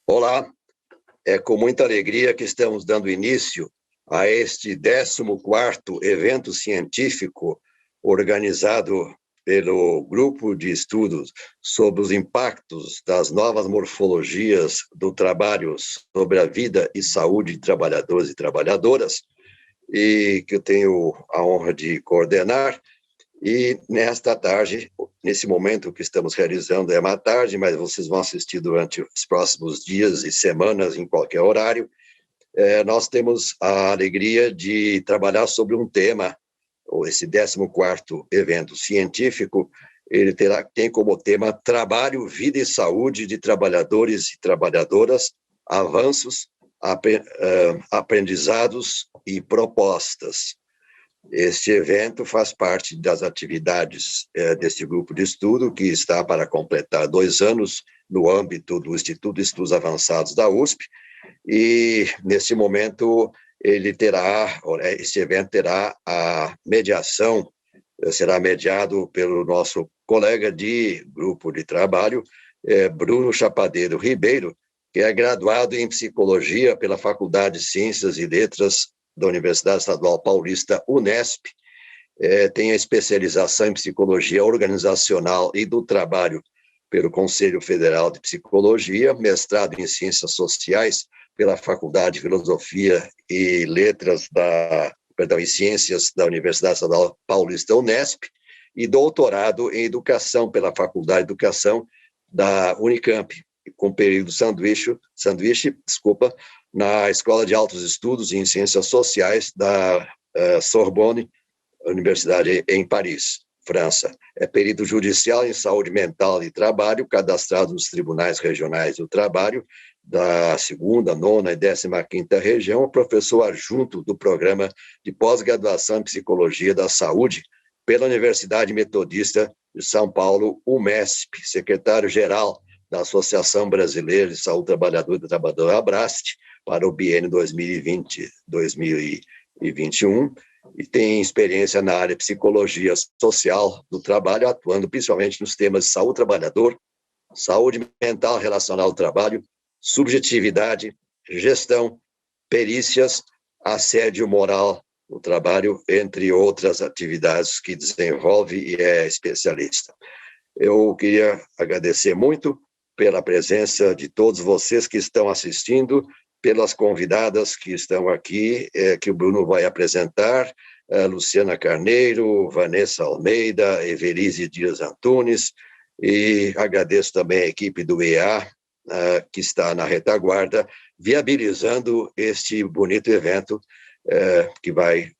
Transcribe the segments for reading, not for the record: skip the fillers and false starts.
Olá, é com muita alegria que estamos dando início a este 14º evento científico organizado pelo Grupo de Estudos sobre os impactos das novas morfologias do trabalho sobre a vida e saúde de trabalhadores e trabalhadoras, e que eu tenho a honra de coordenar. E nesta tarde, nesse momento que estamos realizando, é uma tarde, mas vocês vão assistir durante os próximos dias e semanas, em qualquer horário, nós temos a alegria de trabalhar sobre um tema, esse 14º evento científico, ele tem como tema Trabalho, Vida e Saúde de Trabalhadores e Trabalhadoras, Avanços, Aprendizados e Propostas. Este evento faz parte das atividades desse grupo de estudo, que está para completar 2 anos no âmbito do Instituto de Estudos Avançados da USP, e nesse momento este evento terá a mediação, será mediado pelo nosso colega de grupo de trabalho, Bruno Chapadeiro Ribeiro, que é graduado em Psicologia pela Faculdade de Ciências e Letras da Universidade Estadual Paulista, Unesp, tem a especialização em Psicologia Organizacional e do Trabalho pelo Conselho Federal de Psicologia, mestrado em Ciências Sociais pela Faculdade de Filosofia e Letras em Ciências da Universidade Estadual Paulista, Unesp, e doutorado em Educação pela Faculdade de Educação da Unicamp, com período sanduíche, na Escola de Altos Estudos em Ciências Sociais da Sorbonne, Universidade em Paris, França. É perito judicial em saúde mental e trabalho, cadastrado nos tribunais regionais do trabalho, da 2ª, 9ª e 15ª região, professor adjunto do programa de pós-graduação em Psicologia da Saúde pela Universidade Metodista de São Paulo, UMESP, secretário-geral da Associação Brasileira de Saúde Trabalhador e Trabalhadora, ABRAST, para o biênio 2020-2021, e tem experiência na área de psicologia social do trabalho, atuando principalmente nos temas de saúde trabalhador, saúde mental relacional ao trabalho, subjetividade, gestão, perícias, assédio moral no trabalho, entre outras atividades que desenvolve e é especialista. Eu queria agradecer muito pela presença de todos vocês que estão assistindo, pelas convidadas que estão aqui, que o Bruno vai apresentar, Luciana Carneiro, Vanessa Almeida, Evelise Dias Antunes, e agradeço também a equipe do EA, que está na retaguarda, viabilizando este bonito evento, que vai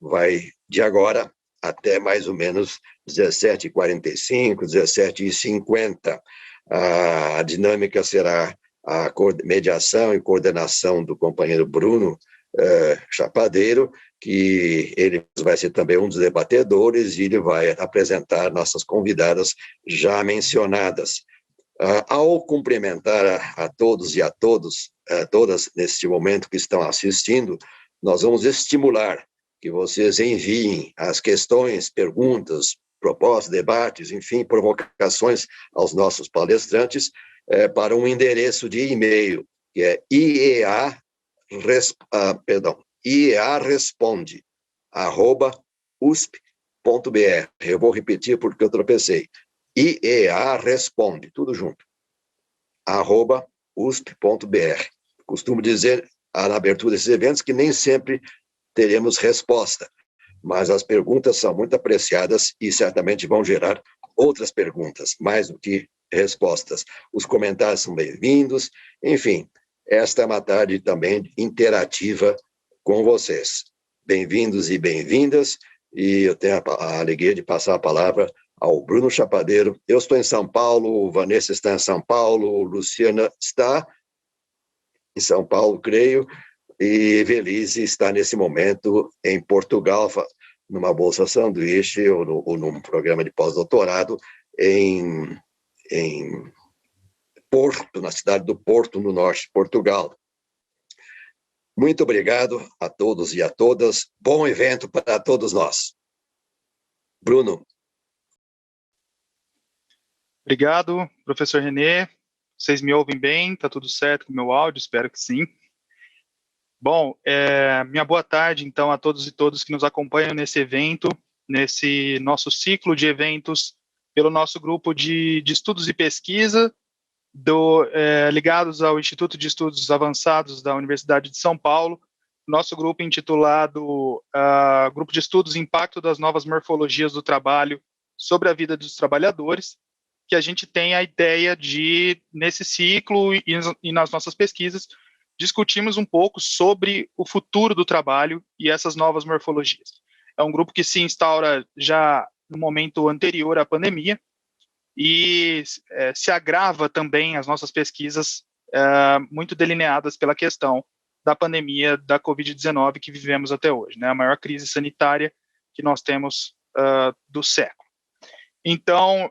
de agora até mais ou menos 17h45, 17h50. A dinâmica será a mediação e coordenação do companheiro Bruno Chapadeiro, que ele vai ser também um dos debatedores, e ele vai apresentar nossas convidadas já mencionadas. Ao cumprimentar a todos e a todas neste momento que estão assistindo, nós vamos estimular que vocês enviem as questões, perguntas, propostas, debates, enfim, provocações aos nossos palestrantes, para um endereço de e-mail, que é iearesponde@usp.br. Eu vou repetir porque eu tropecei. iearesponde, tudo junto, @usp.br. Costumo dizer, na abertura desses eventos, que nem sempre teremos resposta, mas as perguntas são muito apreciadas e certamente vão gerar outras perguntas, mais do que respostas. Os comentários são bem-vindos. Enfim, esta é uma tarde também interativa com vocês. Bem-vindos e bem-vindas, e eu tenho a alegria de passar a palavra ao Bruno Chapadeiro. Eu estou em São Paulo, Vanessa está em São Paulo, Luciana está em São Paulo, creio, e Evelise está nesse momento em Portugal, numa bolsa sanduíche ou num programa de pós-doutorado em Porto, na cidade do Porto, no norte de Portugal. Muito obrigado a todos e a todas. Bom evento para todos nós. Bruno. Obrigado, professor René. Vocês me ouvem bem? Tá tudo certo com o meu áudio? Espero que sim. Bom, minha boa tarde, então, a todos e todas que nos acompanham nesse evento, nesse nosso ciclo de eventos pelo nosso grupo de estudos e pesquisa, ligados ao Instituto de Estudos Avançados da Universidade de São Paulo, nosso grupo intitulado Grupo de Estudos Impacto das Novas Morfologias do Trabalho sobre a Vida dos Trabalhadores, que a gente tem a ideia de, nesse ciclo e nas nossas pesquisas, discutimos um pouco sobre o futuro do trabalho e essas novas morfologias. É um grupo que se instaura já no momento anterior à pandemia e se agrava também as nossas pesquisas muito delineadas pela questão da pandemia da Covid-19 que vivemos até hoje, né? A maior crise sanitária que nós temos do século. Então,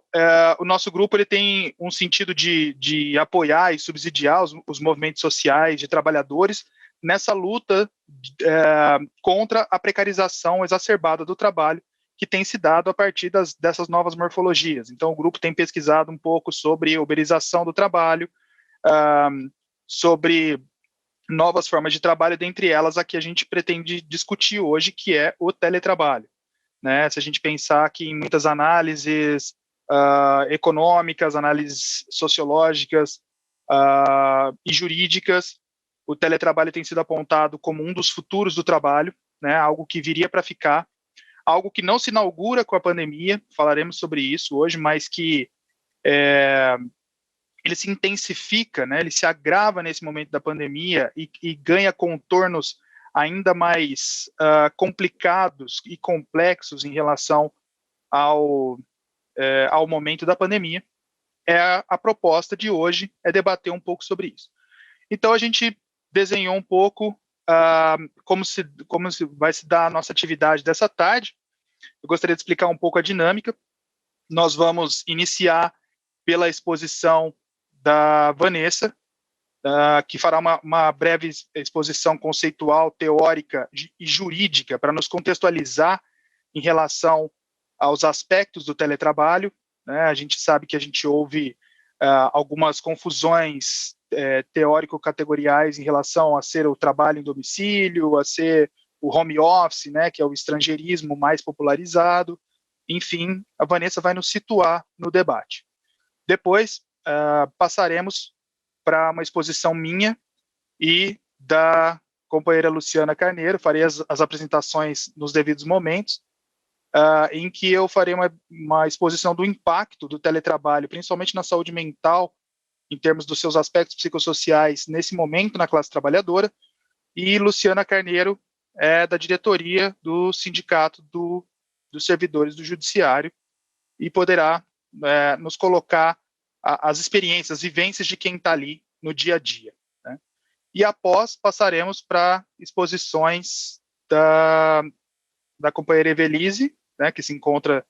o nosso grupo ele tem um sentido de apoiar e subsidiar os movimentos sociais de trabalhadores nessa luta contra a precarização exacerbada do trabalho que tem se dado a partir dessas novas morfologias. Então, o grupo tem pesquisado um pouco sobre uberização do trabalho, sobre novas formas de trabalho, dentre elas a que a gente pretende discutir hoje, que é o teletrabalho. Né? Se a gente pensar que em muitas análises econômicas, análises sociológicas e jurídicas, o teletrabalho tem sido apontado como um dos futuros do trabalho, né? Algo que viria para ficar, algo que não se inaugura com a pandemia, falaremos sobre isso hoje, mas que ele se intensifica, né? Ele se agrava nesse momento da pandemia e ganha contornos ainda mais complicados e complexos em relação ao momento da pandemia. A proposta de hoje é debater um pouco sobre isso. Então, a gente desenhou um pouco como se vai se dar a nossa atividade dessa tarde. Eu gostaria de explicar um pouco a dinâmica. Nós vamos iniciar pela exposição da Vanessa, que fará uma breve exposição conceitual, teórica e jurídica para nos contextualizar em relação aos aspectos do teletrabalho. Né? A gente sabe que a gente ouve algumas confusões teórico-categoriais em relação a ser o trabalho em domicílio, a ser o home office, né, que é o estrangeirismo mais popularizado. Enfim, a Vanessa vai nos situar no debate. Depois, passaremos para uma exposição minha e da companheira Luciana Carneiro. Farei as apresentações nos devidos momentos, em que eu farei uma exposição do impacto do teletrabalho, principalmente na saúde mental, em termos dos seus aspectos psicossociais, nesse momento na classe trabalhadora, e Luciana Carneiro é da diretoria do Sindicato dos Servidores do Judiciário e poderá nos colocar as experiências, as vivências de quem está ali no dia a dia. Né? E após, passaremos para exposições da companheira Evelise, né, que se encontra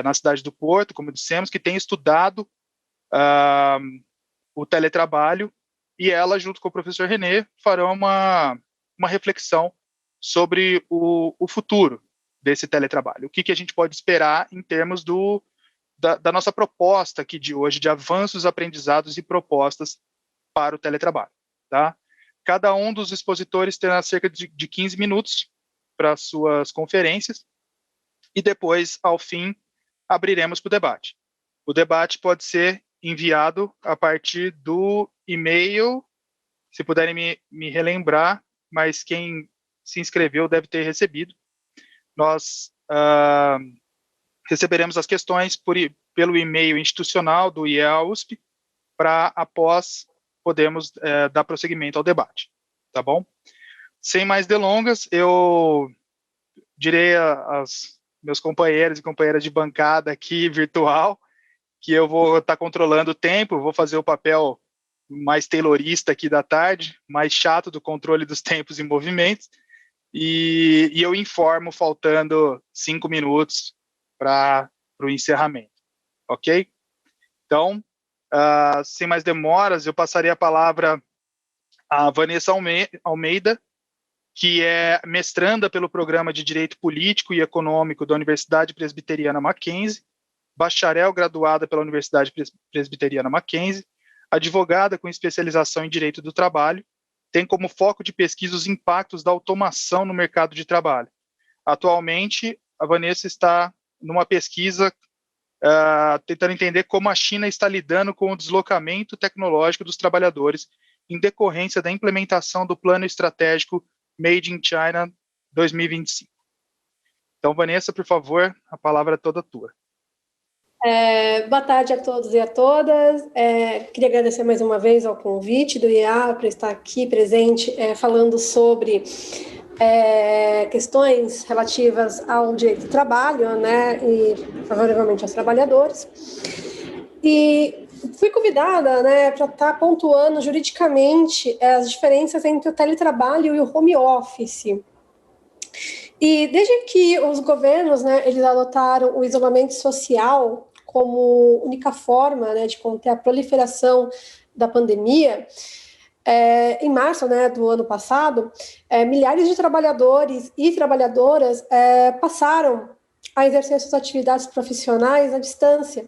na cidade do Porto, como dissemos, que tem estudado o teletrabalho, e ela, junto com o professor René, farão uma reflexão sobre o futuro desse teletrabalho. O que a gente pode esperar em termos da nossa proposta aqui de hoje, de avanços, aprendizados e propostas para o teletrabalho. Tá? Cada um dos expositores terá cerca de 15 minutos para suas conferências, e depois, ao fim, abriremos para o debate. O debate pode ser enviado a partir do e-mail, se puderem me relembrar, mas quem se inscreveu deve ter recebido. Nós receberemos as questões pelo e-mail institucional do IEA-USP, para após podermos dar prosseguimento ao debate, tá bom? Sem mais delongas, eu direi aos meus companheiros e companheiras de bancada aqui virtual que eu vou estar controlando o tempo, vou fazer o papel mais taylorista aqui da tarde, mais chato do controle dos tempos e movimentos, e eu informo faltando 5 minutos para o encerramento, ok? Então, sem mais demoras, eu passarei a palavra à Vanessa Almeida, que é mestranda pelo Programa de Direito Político e Econômico da Universidade Presbiteriana Mackenzie, bacharel graduada pela Universidade Presbiteriana Mackenzie, advogada com especialização em Direito do Trabalho, tem como foco de pesquisa os impactos da automação no mercado de trabalho. Atualmente, a Vanessa está numa pesquisa tentando entender como a China está lidando com o deslocamento tecnológico dos trabalhadores em decorrência da implementação do Plano Estratégico Made in China 2025. Então, Vanessa, por favor, a palavra é toda tua. Boa tarde a todos e a todas. Queria agradecer mais uma vez ao convite do IEA para estar aqui presente falando sobre questões relativas ao direito do trabalho, né, e favoravelmente aos trabalhadores. E fui convidada, né, para estar pontuando juridicamente as diferenças entre o teletrabalho e o home office. E desde que os governos, né, eles adotaram o isolamento social como única forma, né, de conter a proliferação da pandemia, em março, né, do ano passado, milhares de trabalhadores e trabalhadoras passaram a exercer suas atividades profissionais à distância,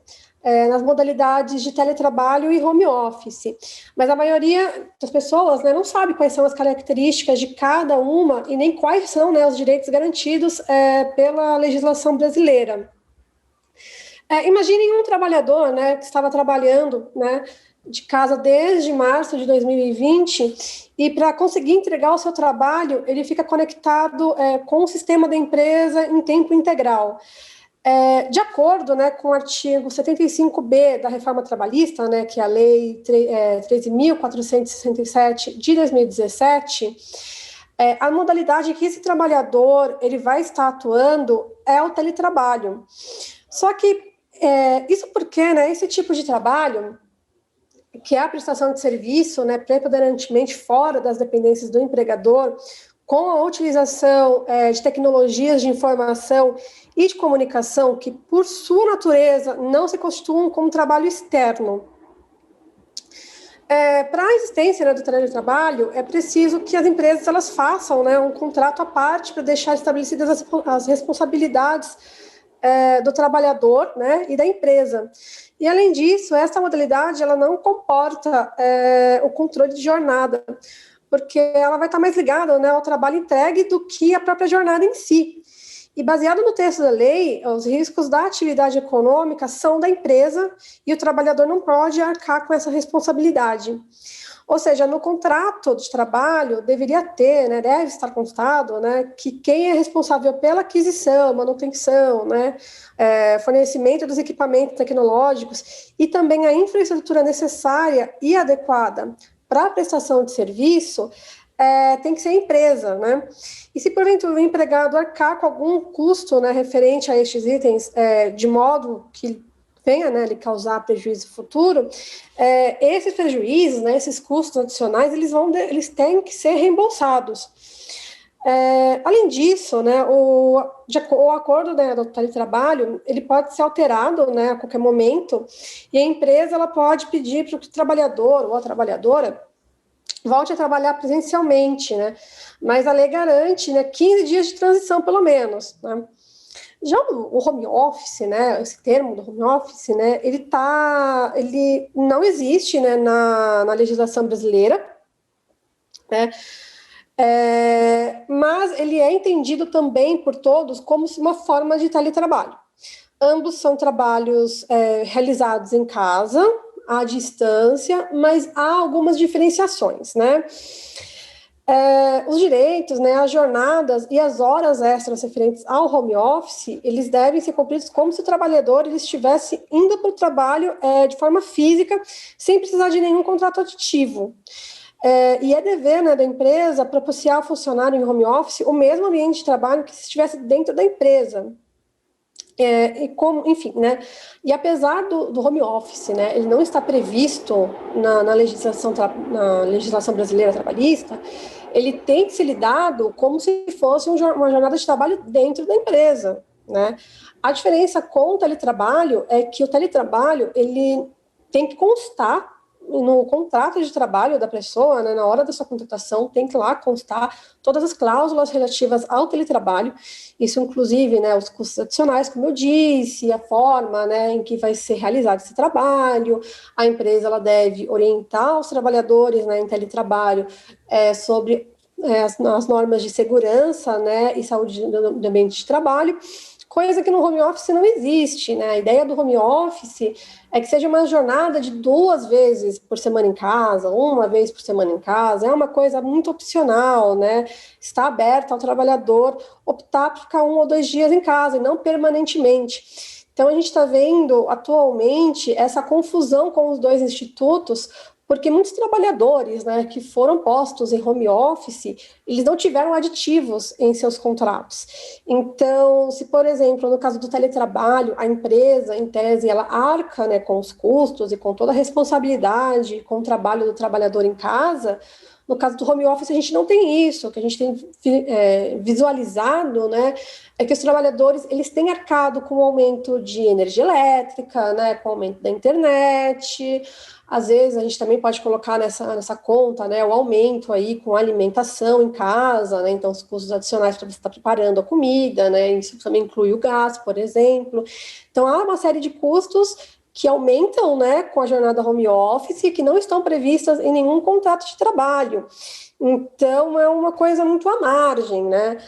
nas modalidades de teletrabalho e home office. Mas a maioria das pessoas, né, não sabe quais são as características de cada uma e nem quais são, né, os direitos garantidos pela legislação brasileira. Imaginem um trabalhador, né, que estava trabalhando, né, de casa desde março de 2020 e para conseguir entregar o seu trabalho, ele fica conectado com o sistema da empresa em tempo integral. De acordo, né, com o artigo 75B da Reforma Trabalhista, né, que é a Lei 13.467 de 2017, a modalidade que esse trabalhador ele vai estar atuando é o teletrabalho. Só que isso porque, né, esse tipo de trabalho, que é a prestação de serviço, né, preponderantemente fora das dependências do empregador, com a utilização de tecnologias de informação e de comunicação que, por sua natureza, não se constituem como trabalho externo. Para a existência, né, do teletrabalho, é preciso que as empresas elas façam, né, um contrato à parte para deixar estabelecidas as responsabilidades do trabalhador, né, e da empresa. E, além disso, essa modalidade ela não comporta o controle de jornada, porque ela vai estar mais ligada, né, ao trabalho entregue do que a própria jornada em si. E, baseado no texto da lei, os riscos da atividade econômica são da empresa e o trabalhador não pode arcar com essa responsabilidade. Ou seja, no contrato de trabalho deveria ter, né, deve estar constado, né, que quem é responsável pela aquisição, manutenção, né, fornecimento dos equipamentos tecnológicos e também a infraestrutura necessária e adequada para a prestação de serviço tem que ser a empresa, né? E se porventura o empregado arcar com algum custo, né, referente a estes itens, de modo que venha, né, lhe causar prejuízo futuro, esses prejuízos, né, esses custos adicionais, eles têm que ser reembolsados. Além disso, né, o acordo, né, do teletrabalho, ele pode ser alterado, né, a qualquer momento, e a empresa ela pode pedir para que o trabalhador ou a trabalhadora volte a trabalhar presencialmente, né, mas a lei garante, né, 15 dias de transição, pelo menos, né. Já o home office, né, esse termo do home office, né, ele não existe, né, na legislação brasileira, né, mas ele é entendido também por todos como uma forma de teletrabalho. Ambos são trabalhos realizados em casa, à distância, mas há algumas diferenciações, né? Os direitos, né, as jornadas e as horas extras referentes ao home office, eles devem ser cumpridos como se o trabalhador ele estivesse indo para o trabalho de forma física, sem precisar de nenhum contrato aditivo. E é dever, né, da empresa propiciar ao funcionário em home office o mesmo ambiente de trabalho que se estivesse dentro da empresa. Enfim, né? E apesar do home office, né, ele não está previsto na legislação brasileira trabalhista, ele tem que ser lidado como se fosse uma jornada de trabalho dentro da empresa, né? A diferença com o teletrabalho é que o teletrabalho ele tem que constar no contrato de trabalho da pessoa, né, na hora da sua contratação, tem que lá constar todas as cláusulas relativas ao teletrabalho, isso inclusive, né, os custos adicionais, como eu disse, a forma, né, em que vai ser realizado esse trabalho, a empresa ela deve orientar os trabalhadores, né, em teletrabalho sobre as normas de segurança, né, e saúde do ambiente de trabalho, coisa que no home office não existe, né? A ideia do home office é que seja uma jornada de 2 vezes por semana em casa, 1 vez por semana em casa, é uma coisa muito opcional, né? Está aberto ao trabalhador optar por ficar 1 ou 2 dias em casa e não permanentemente. Então, a gente está vendo atualmente essa confusão com os 2 institutos, porque muitos trabalhadores, né, que foram postos em home office, eles não tiveram aditivos em seus contratos. Então, se, por exemplo, no caso do teletrabalho, a empresa, em tese, ela arca, né, com os custos e com toda a responsabilidade com o trabalho do trabalhador em casa, no caso do home office, a gente não tem isso. O que a gente tem visualizado, né, é que os trabalhadores eles têm arcado com o aumento de energia elétrica, né, com o aumento da internet. Às vezes a gente também pode colocar nessa conta, né, o aumento aí com alimentação em casa, né, então os custos adicionais para você estar preparando a comida, né, isso também inclui o gás, por exemplo. Então há uma série de custos que aumentam, né, com a jornada home office e que não estão previstas em nenhum contrato de trabalho. Então é uma coisa muito à margem, né?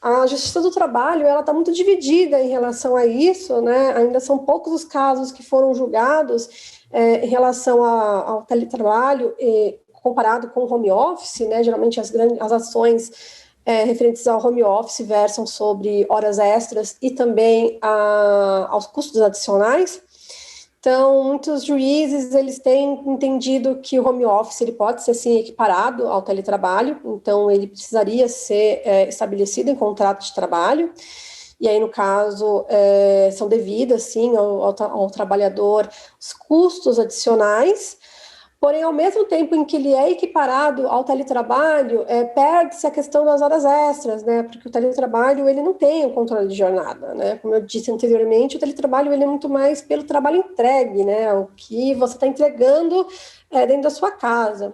A Justiça do Trabalho ela está muito dividida em relação a isso, né? Ainda são poucos os casos que foram julgados em relação ao teletrabalho comparado com o home office, né? Geralmente as ações referentes ao home office versam sobre horas extras e também aos custos adicionais. Então, muitos juízes eles têm entendido que o home office ele pode ser sim equiparado ao teletrabalho, então ele precisaria ser estabelecido em contrato de trabalho. E aí, no caso, são devidas, sim, ao trabalhador os custos adicionais, porém, ao mesmo tempo em que ele é equiparado ao teletrabalho, perde-se a questão das horas extras, né? Porque o teletrabalho, ele não tem o controle de jornada, né? Como eu disse anteriormente, o teletrabalho, ele é muito mais pelo trabalho entregue, né? O que você está entregando dentro da sua casa.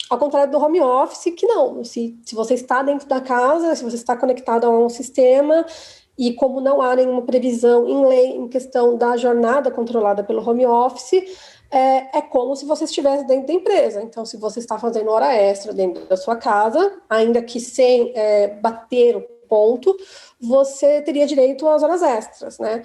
Ao contrário do home office, que não. Se você está dentro da casa, se você está conectado a um sistema, e como não há nenhuma previsão em lei em questão da jornada controlada pelo home office, é como se você estivesse dentro da empresa. Então, se você está fazendo hora extra dentro da sua casa, ainda que sem bater o ponto, você teria direito às horas extras, né?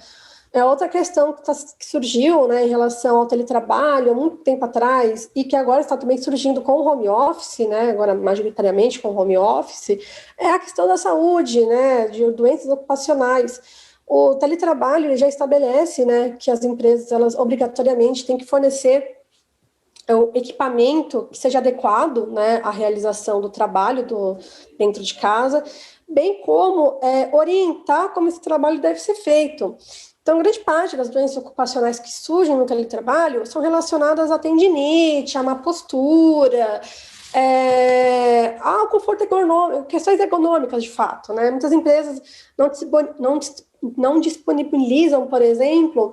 Outra questão que surgiu, né, em relação ao teletrabalho há muito tempo atrás e que agora está também surgindo com o home office, né, agora majoritariamente com o home office, é a questão da saúde, né, de doenças ocupacionais. O teletrabalho já estabelece, né, que as empresas elas obrigatoriamente têm que fornecer o equipamento que seja adequado, né, à realização do trabalho dentro de casa, bem como orientar como esse trabalho deve ser feito. Então, grande parte das doenças ocupacionais que surgem no teletrabalho são relacionadas à tendinite, à má postura, ao conforto ergonômico, questões ergonômicas, de fato, né? Muitas empresas não disponibilizam, por exemplo,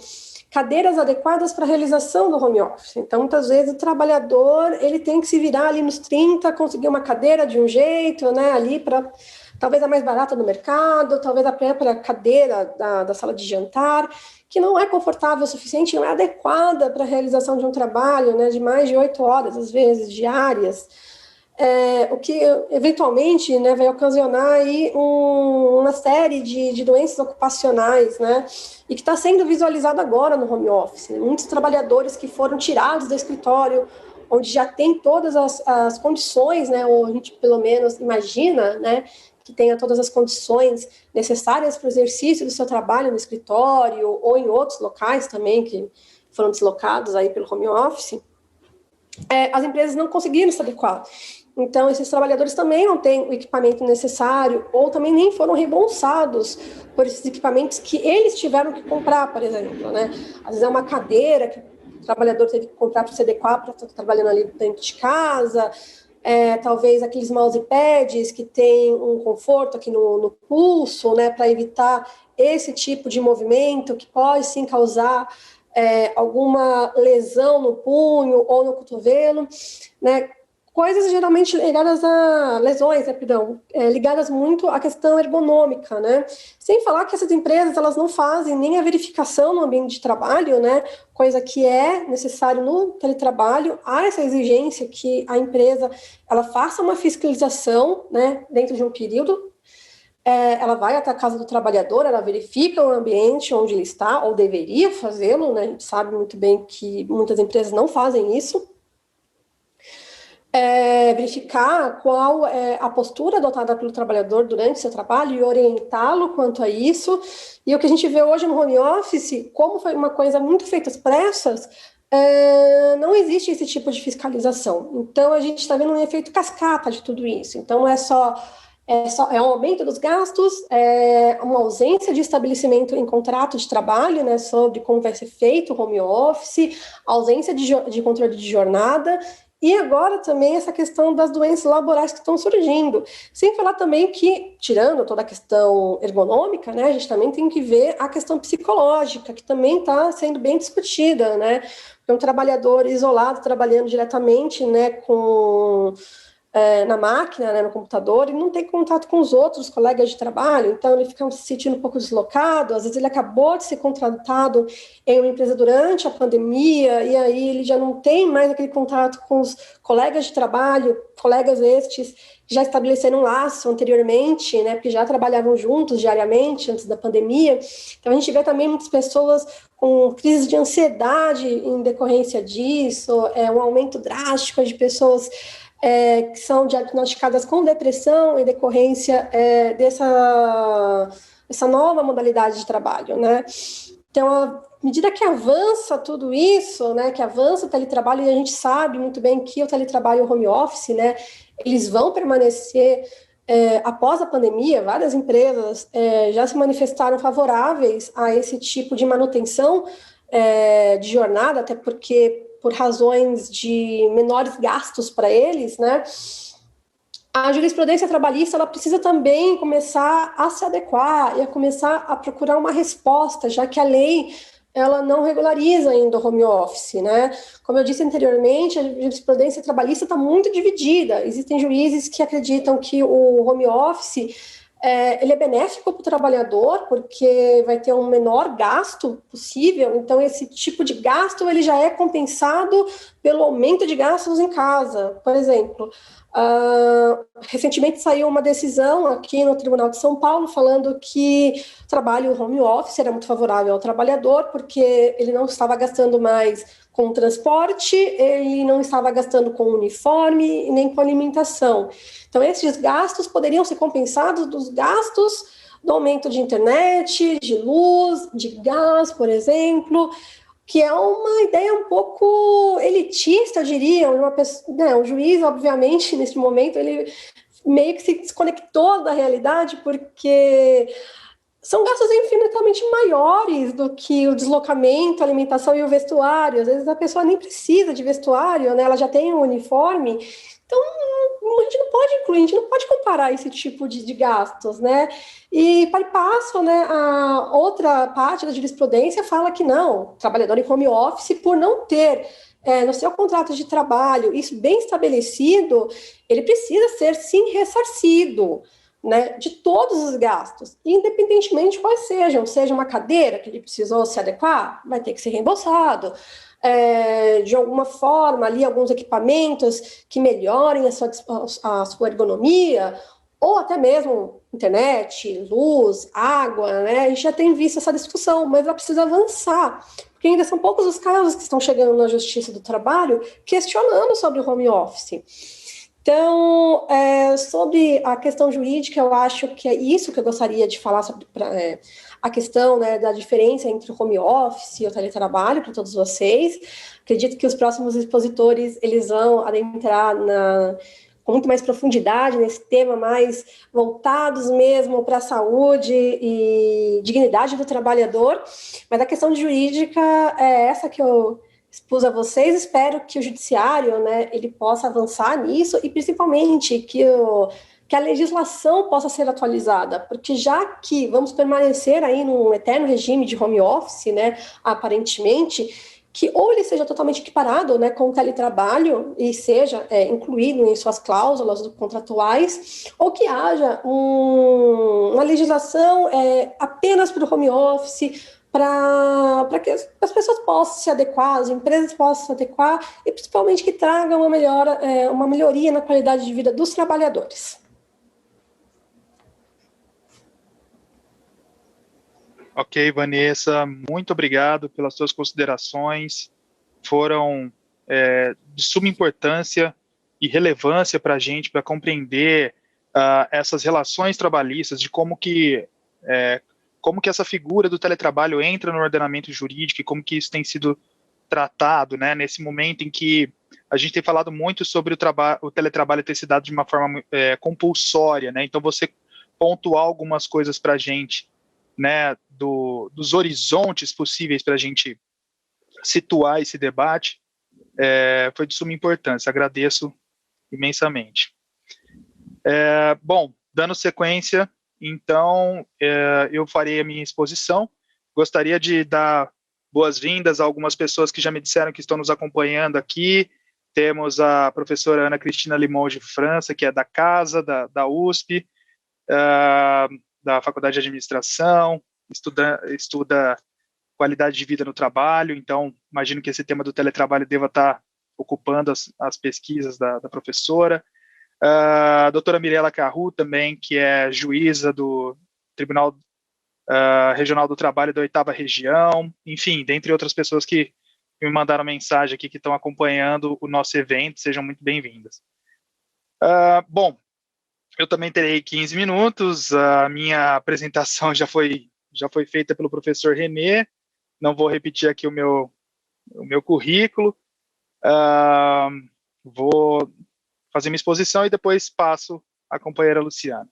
cadeiras adequadas para a realização do home office. Então, muitas vezes, o trabalhador ele tem que se virar ali nos 30, conseguir uma cadeira de um jeito, né, ali para... talvez a mais barata do mercado, talvez a própria cadeira da sala de jantar, que não é confortável o suficiente, não é adequada para a realização de um trabalho, né, de mais de 8 horas, às vezes, diárias, o que eventualmente, né, vai ocasionar aí uma série de doenças ocupacionais, né, e que está sendo visualizado agora no home office. Muitos trabalhadores que foram tirados do escritório, onde já tem todas as condições, né, ou a gente pelo menos imagina, né, que tenha todas as condições necessárias para o exercício do seu trabalho no escritório ou em outros locais também que foram deslocados aí pelo home office, as empresas não conseguiram se adequar. Então, esses trabalhadores também não têm o equipamento necessário ou também nem foram reembolsados por esses equipamentos que eles tiveram que comprar, por exemplo, né? Às vezes é uma cadeira que o trabalhador teve que comprar para se adequar para estar trabalhando ali dentro de casa, talvez aqueles mousepads que tem um conforto aqui no pulso, né, para evitar esse tipo de movimento que pode sim causar alguma lesão no punho ou no cotovelo, né? Coisas geralmente ligadas a lesões, ligadas muito à questão ergonômica, né? Sem falar que essas empresas, elas não fazem nem a verificação no ambiente de trabalho, né? Coisa que é necessário no teletrabalho. Há essa exigência que a empresa, ela faça uma fiscalização, né? Dentro de um período. Ela vai até a casa do trabalhador, ela verifica o ambiente onde ele está, ou deveria fazê-lo, né? A gente sabe muito bem que muitas empresas não fazem isso. Verificar qual é a postura adotada pelo trabalhador durante seu trabalho e orientá-lo quanto a isso. E o que a gente vê hoje no home office, como foi uma coisa muito feita às pressas, não existe esse tipo de fiscalização. Então, a gente está vendo um efeito cascata de tudo isso. Então, é um aumento dos gastos, uma ausência de estabelecimento em contrato de trabalho, né, sobre como vai ser feito o home office, ausência de controle de jornada. E agora também essa questão das doenças laborais que estão surgindo. Sem falar também que, tirando toda a questão ergonômica, né, a gente também tem que ver a questão psicológica, que também está sendo bem discutida, né? Um trabalhador isolado, trabalhando diretamente, né, na máquina, né, no computador, e não tem contato com os outros colegas de trabalho, então ele fica se sentindo um pouco deslocado. Às vezes ele acabou de ser contratado em uma empresa durante a pandemia, e aí ele já não tem mais aquele contato com os colegas de trabalho, colegas estes que já estabeleceram um laço anteriormente, né, porque já trabalhavam juntos diariamente antes da pandemia. Então a gente vê também muitas pessoas com crises de ansiedade em decorrência disso, um aumento drástico de pessoas que são diagnosticadas com depressão em decorrência dessa nova modalidade de trabalho, né? Então, à medida que avança tudo isso, né, que avança o teletrabalho, e a gente sabe muito bem que o teletrabalho e o home office, né, eles vão permanecer após a pandemia. Várias empresas já se manifestaram favoráveis a esse tipo de manutenção de jornada, até porque por razões de menores gastos para eles, né? A jurisprudência trabalhista, ela precisa também começar a se adequar e a começar a procurar uma resposta, já que a lei, ela não regulariza ainda o home office, né? Como eu disse anteriormente, a jurisprudência trabalhista está muito dividida. Existem juízes que acreditam que o home office ele é benéfico para o trabalhador, porque vai ter um menor gasto possível. Então, esse tipo de gasto ele já é compensado pelo aumento de gastos em casa. Por exemplo, recentemente saiu uma decisão aqui no Tribunal de São Paulo falando que o trabalho home office era muito favorável ao trabalhador, porque ele não estava gastando mais com transporte, ele não estava gastando com uniforme nem com alimentação. Então, esses gastos poderiam ser compensados dos gastos do aumento de internet, de luz, de gás, por exemplo, que é uma ideia um pouco elitista, eu diria. O juiz, obviamente, nesse momento, ele meio que se desconectou da realidade, porque são gastos infinitamente maiores do que o deslocamento, a alimentação e o vestuário. Às vezes a pessoa nem precisa de vestuário, né? Ela já tem um uniforme. Então, a gente não pode incluir, a gente não pode comparar esse tipo de gastos, né? E para passo, né, a outra parte da jurisprudência fala que não, o trabalhador em home office, por não ter no seu contrato de trabalho isso bem estabelecido, ele precisa ser, sim, ressarcido, né, de todos os gastos, independentemente de quais sejam. Seja uma cadeira que ele precisou se adequar, vai ter que ser reembolsado. De alguma forma, ali, alguns equipamentos que melhorem a sua ergonomia, ou até mesmo internet, luz, água, né? A gente já tem visto essa discussão, mas ela precisa avançar, porque ainda são poucos os casos que estão chegando na Justiça do Trabalho questionando sobre o home office. Então, sobre a questão jurídica, eu acho que é isso que eu gostaria de falar sobre a questão, né, da diferença entre o home office e o teletrabalho para todos vocês. Acredito que os próximos expositores eles vão adentrar com muito mais profundidade nesse tema, mais voltados mesmo para a saúde e dignidade do trabalhador. Mas a questão jurídica é essa que eu expus a vocês. Espero que o judiciário, né, ele possa avançar nisso, e principalmente que que a legislação possa ser atualizada, porque já que vamos permanecer aí num eterno regime de home office, né, aparentemente, que ou ele seja totalmente equiparado, né, com o teletrabalho e seja incluído em suas cláusulas contratuais, ou que haja uma legislação apenas para o home office, para que as pessoas possam se adequar, as empresas possam se adequar e principalmente que traga uma melhoria na qualidade de vida dos trabalhadores. Ok, Vanessa, muito obrigado pelas suas considerações. Foram de suma importância e relevância para a gente, para compreender essas relações trabalhistas, de como que essa figura do teletrabalho entra no ordenamento jurídico e como que isso tem sido tratado, né, nesse momento em que a gente tem falado muito sobre o teletrabalho ter se dado de uma forma compulsória, né, então você pontuar algumas coisas para a gente, né, dos horizontes possíveis para a gente situar esse debate, foi de suma importância, agradeço imensamente. Bom, dando sequência, então, eu farei a minha exposição, gostaria de dar boas-vindas a algumas pessoas que já me disseram que estão nos acompanhando aqui. Temos a professora Ana Cristina Limon de França, que é da casa, da USP, da Faculdade de Administração, estuda qualidade de vida no trabalho, então imagino que esse tema do teletrabalho deva estar ocupando as pesquisas da professora. A doutora Mirela Carru também, que é juíza do Tribunal Regional do Trabalho da 8ª Região, enfim, dentre outras pessoas que me mandaram mensagem aqui que estão acompanhando o nosso evento, sejam muito bem-vindas. Bom, eu também terei 15 minutos, a minha apresentação já foi feita pelo professor René, não vou repetir aqui o meu currículo, vou fazer minha exposição e depois passo à companheira Luciana.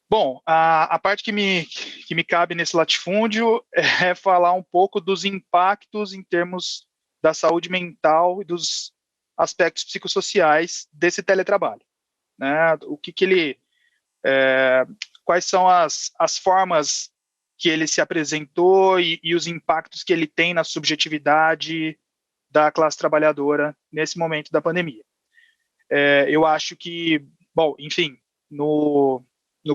Bom, a parte que me cabe nesse latifúndio é falar um pouco dos impactos em termos da saúde mental e dos aspectos psicossociais desse teletrabalho, né? Quais são as formas que ele se apresentou e os impactos que ele tem na subjetividade da classe trabalhadora nesse momento da pandemia. Eu acho que, bom, enfim, no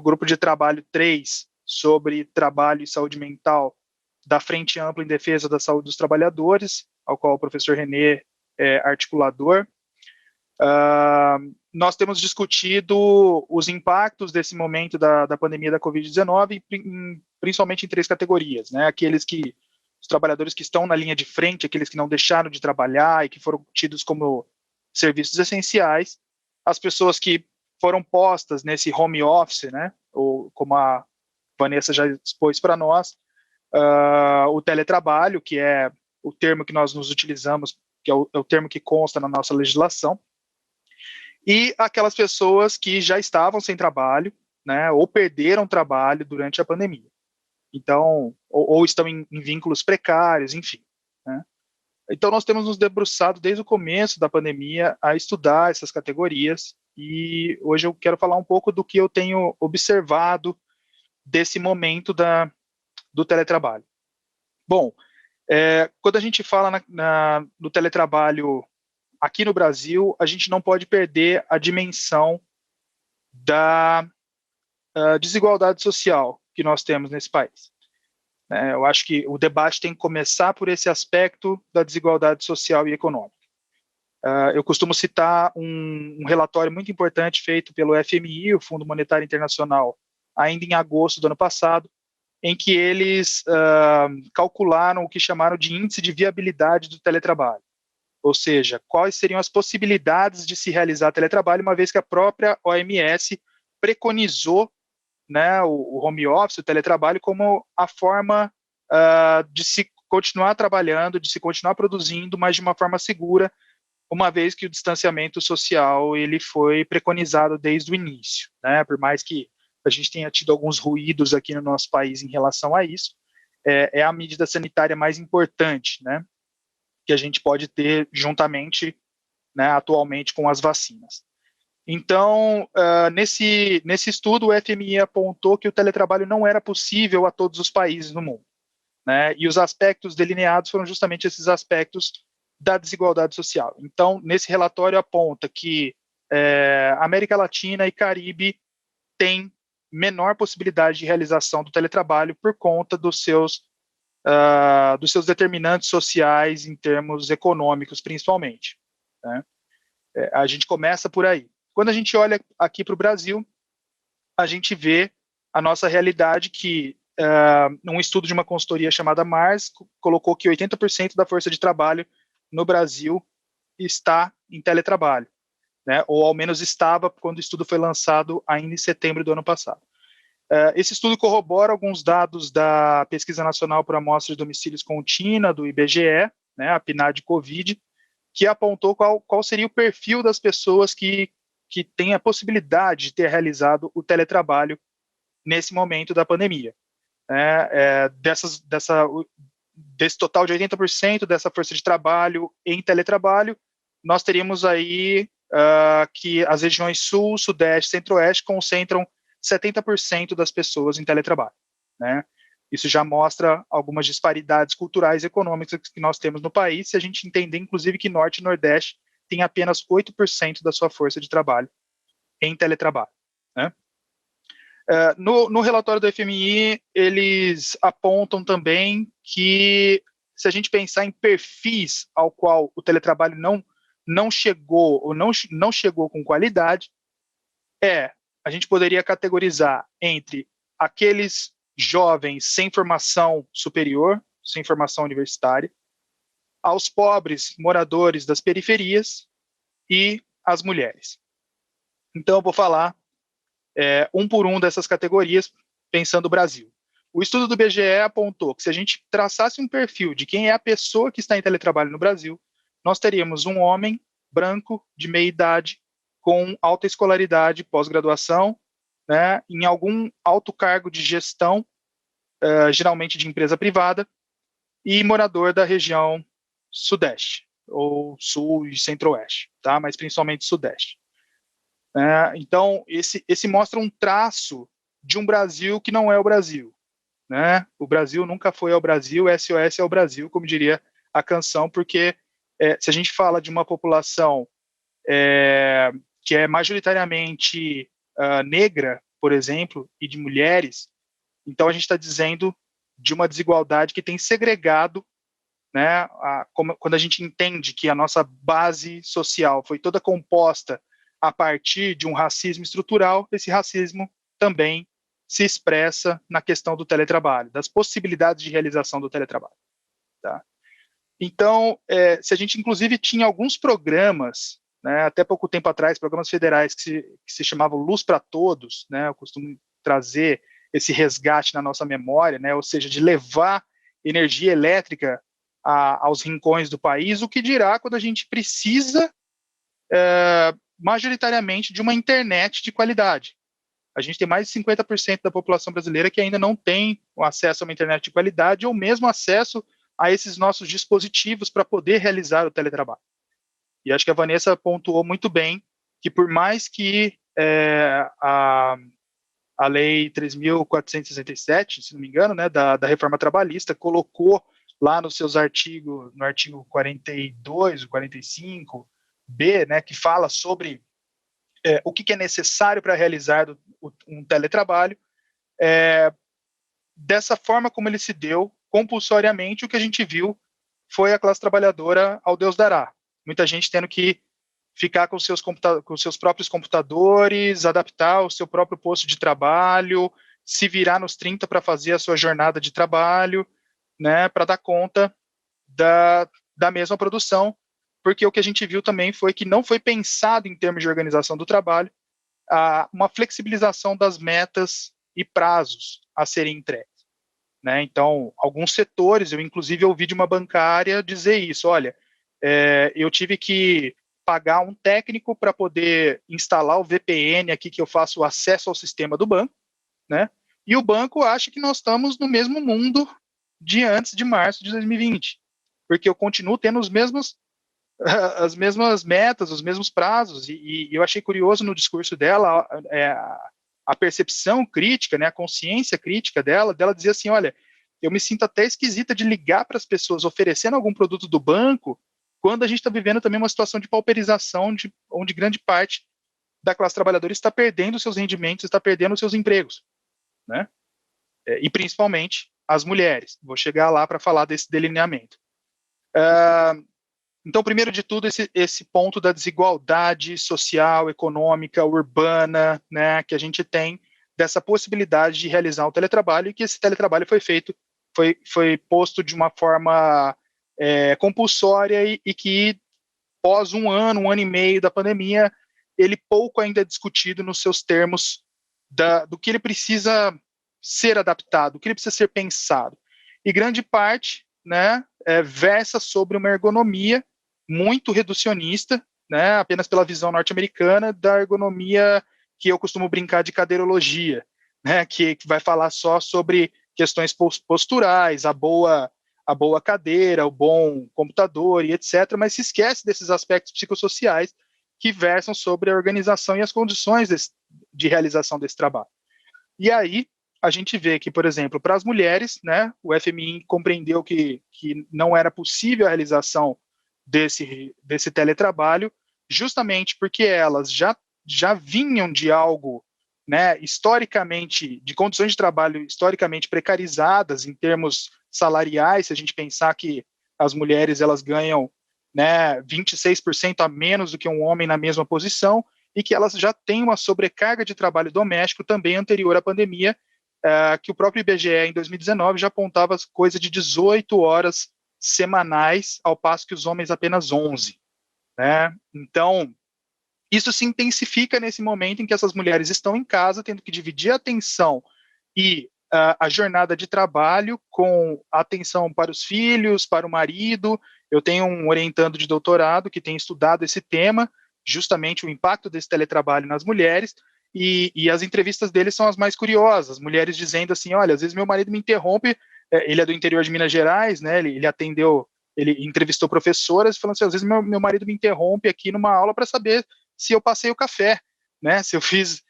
grupo de trabalho 3 sobre trabalho e saúde mental da Frente Ampla em Defesa da Saúde dos Trabalhadores, ao qual o professor René é articulador, nós temos discutido os impactos desse momento da pandemia da Covid-19, principalmente em 3 categorias, né? Os trabalhadores que estão na linha de frente, aqueles que não deixaram de trabalhar e que foram tidos como serviços essenciais, as pessoas que foram postas nesse home office, né, ou como a Vanessa já expôs para nós, o teletrabalho, que é o termo que nós nos utilizamos, que é o termo que consta na nossa legislação, e aquelas pessoas que já estavam sem trabalho, né, ou perderam trabalho durante a pandemia. Então, ou estão em vínculos precários, enfim, né. Então, nós temos nos debruçado desde o começo da pandemia a estudar essas categorias e hoje eu quero falar um pouco do que eu tenho observado desse momento do teletrabalho. Bom, quando a gente fala no teletrabalho aqui no Brasil, a gente não pode perder a dimensão da desigualdade social que nós temos nesse país. Eu acho que o debate tem que começar por esse aspecto da desigualdade social e econômica. Eu costumo citar um relatório muito importante feito pelo FMI, o Fundo Monetário Internacional, ainda em agosto do ano passado, em que eles calcularam o que chamaram de índice de viabilidade do teletrabalho. Ou seja, quais seriam as possibilidades de se realizar teletrabalho, uma vez que a própria OMS preconizou, né, o home office, o teletrabalho, como a forma de se continuar trabalhando, de se continuar produzindo, mas de uma forma segura, uma vez que o distanciamento social ele foi preconizado desde o início, né? Por mais que a gente tenha tido alguns ruídos aqui no nosso país em relação a isso, é a medida sanitária mais importante, né, que a gente pode ter juntamente, né, atualmente com as vacinas. Então, nesse estudo, o FMI apontou que o teletrabalho não era possível a todos os países no mundo, né? E os aspectos delineados foram justamente esses aspectos da desigualdade social. Então, nesse relatório aponta que América Latina e Caribe têm menor possibilidade de realização do teletrabalho por conta dos seus determinantes sociais em termos econômicos, principalmente, né? A gente começa por aí. Quando a gente olha aqui para o Brasil, a gente vê a nossa realidade que um estudo de uma consultoria chamada Mars colocou que 80% da força de trabalho no Brasil está em teletrabalho, né? Ou ao menos estava quando o estudo foi lançado ainda em setembro do ano passado. Esse estudo corrobora alguns dados da Pesquisa Nacional por Amostra de Domicílios Contínua, do IBGE, né, a PNAD-Covid, que apontou qual seria o perfil das pessoas que têm a possibilidade de ter realizado o teletrabalho nesse momento da pandemia. Desse total de 80% dessa força de trabalho em teletrabalho, nós teríamos aí que as regiões Sul, Sudeste, Centro-Oeste concentram 70% das pessoas em teletrabalho, né? Isso já mostra algumas disparidades culturais e econômicas que nós temos no país, se a gente entender, inclusive, que Norte e Nordeste têm apenas 8% da sua força de trabalho em teletrabalho, né? No relatório do FMI, eles apontam também que, se a gente pensar em perfis ao qual o teletrabalho não chegou ou não chegou com qualidade, a gente poderia categorizar entre aqueles jovens sem formação superior, sem formação universitária, aos pobres moradores das periferias e as mulheres. Então, eu vou falar um por um dessas categorias, pensando o Brasil. O estudo do IBGE apontou que, se a gente traçasse um perfil de quem é a pessoa que está em teletrabalho no Brasil, nós teríamos um homem branco, de meia idade, com alta escolaridade, pós-graduação, né, em algum alto cargo de gestão, geralmente de empresa privada, e morador da região Sudeste, ou Sul e Centro-Oeste, tá? Mas principalmente Sudeste. Então, esse mostra um traço de um Brasil que não é o Brasil, né? O Brasil nunca foi ao Brasil, SOS é o Brasil, como diria a canção, porque se a gente fala de uma população que é majoritariamente negra, por exemplo, e de mulheres, então a gente está dizendo de uma desigualdade que tem segregado, né? Quando a gente entende que a nossa base social foi toda composta a partir de um racismo estrutural, esse racismo também se expressa na questão do teletrabalho, das possibilidades de realização do teletrabalho, tá? Então, se a gente inclusive tinha alguns programas, né, até pouco tempo atrás, programas federais que se chamavam Luz para Todos, né, eu costumo trazer esse resgate na nossa memória, né, ou seja, de levar energia elétrica aos rincões do país, o que dirá quando a gente precisa majoritariamente de uma internet de qualidade. A gente tem mais de 50% da população brasileira que ainda não tem o acesso a uma internet de qualidade ou mesmo acesso a esses nossos dispositivos para poder realizar o teletrabalho. E acho que a Vanessa pontuou muito bem que, por mais que a Lei 3.467, se não me engano, né, da reforma trabalhista, colocou lá nos seus artigos, no artigo 42, 45B, né, que fala sobre o que é necessário para realizar um teletrabalho, dessa forma como ele se deu, compulsoriamente, o que a gente viu foi a classe trabalhadora ao Deus dará. Muita gente tendo que ficar com seus próprios computadores, adaptar o seu próprio posto de trabalho, se virar nos 30 para fazer a sua jornada de trabalho, né, para dar conta da mesma produção, porque o que a gente viu também foi que não foi pensado em termos de organização do trabalho uma flexibilização das metas e prazos a serem entregues, né? Então, alguns setores, eu inclusive ouvi de uma bancária dizer isso, olha, eu tive que pagar um técnico para poder instalar o VPN aqui que eu faço o acesso ao sistema do banco, né? E o banco acha que nós estamos no mesmo mundo de antes de março de 2020, porque eu continuo tendo os mesmos as mesmas metas, os mesmos prazos, e eu achei curioso no discurso dela a percepção crítica, né, a consciência crítica dela dizer assim, olha, eu me sinto até esquisita de ligar para as pessoas oferecendo algum produto do banco, quando a gente está vivendo também uma situação de pauperização, onde grande parte da classe trabalhadora está perdendo seus rendimentos, está perdendo seus empregos, né? E principalmente as mulheres. Vou chegar lá para falar desse delineamento. Então, primeiro de tudo, esse ponto da desigualdade social, econômica, urbana, né, que a gente tem dessa possibilidade de realizar o teletrabalho, e que esse teletrabalho foi posto de uma forma compulsória e que, pós um ano e meio da pandemia, ele pouco ainda é discutido nos seus termos do que ele precisa ser adaptado, do que ele precisa ser pensado. E grande parte, né, versa sobre uma ergonomia muito reducionista, né, apenas pela visão norte-americana da ergonomia que eu costumo brincar de cadeirologia, né, que vai falar só sobre questões posturais, a boa cadeira, o bom computador e etc., mas se esquece desses aspectos psicossociais que versam sobre a organização e as condições de realização desse trabalho. E aí a gente vê que, por exemplo, para as mulheres, né, o FMI compreendeu que não era possível a realização desse teletrabalho, justamente porque elas já vinham de algo, né, historicamente, de condições de trabalho historicamente precarizadas em termos salariais. Se a gente pensar que as mulheres elas ganham, né, 26% a menos do que um homem na mesma posição, e que elas já têm uma sobrecarga de trabalho doméstico também anterior à pandemia, que o próprio IBGE em 2019 já apontava coisa de 18 horas semanais, ao passo que os homens apenas 11, né? Então, isso se intensifica nesse momento em que essas mulheres estão em casa, tendo que dividir a atenção e a jornada de trabalho com atenção para os filhos, para o marido. Eu tenho um orientando de doutorado que tem estudado esse tema, justamente o impacto desse teletrabalho nas mulheres, e as entrevistas dele são as mais curiosas, mulheres dizendo assim, olha, às vezes meu marido me interrompe, ele é do interior de Minas Gerais, né, ele entrevistou professoras, falando assim, às vezes meu marido me interrompe aqui numa aula para saber se eu passei o café, né, se eu fiz,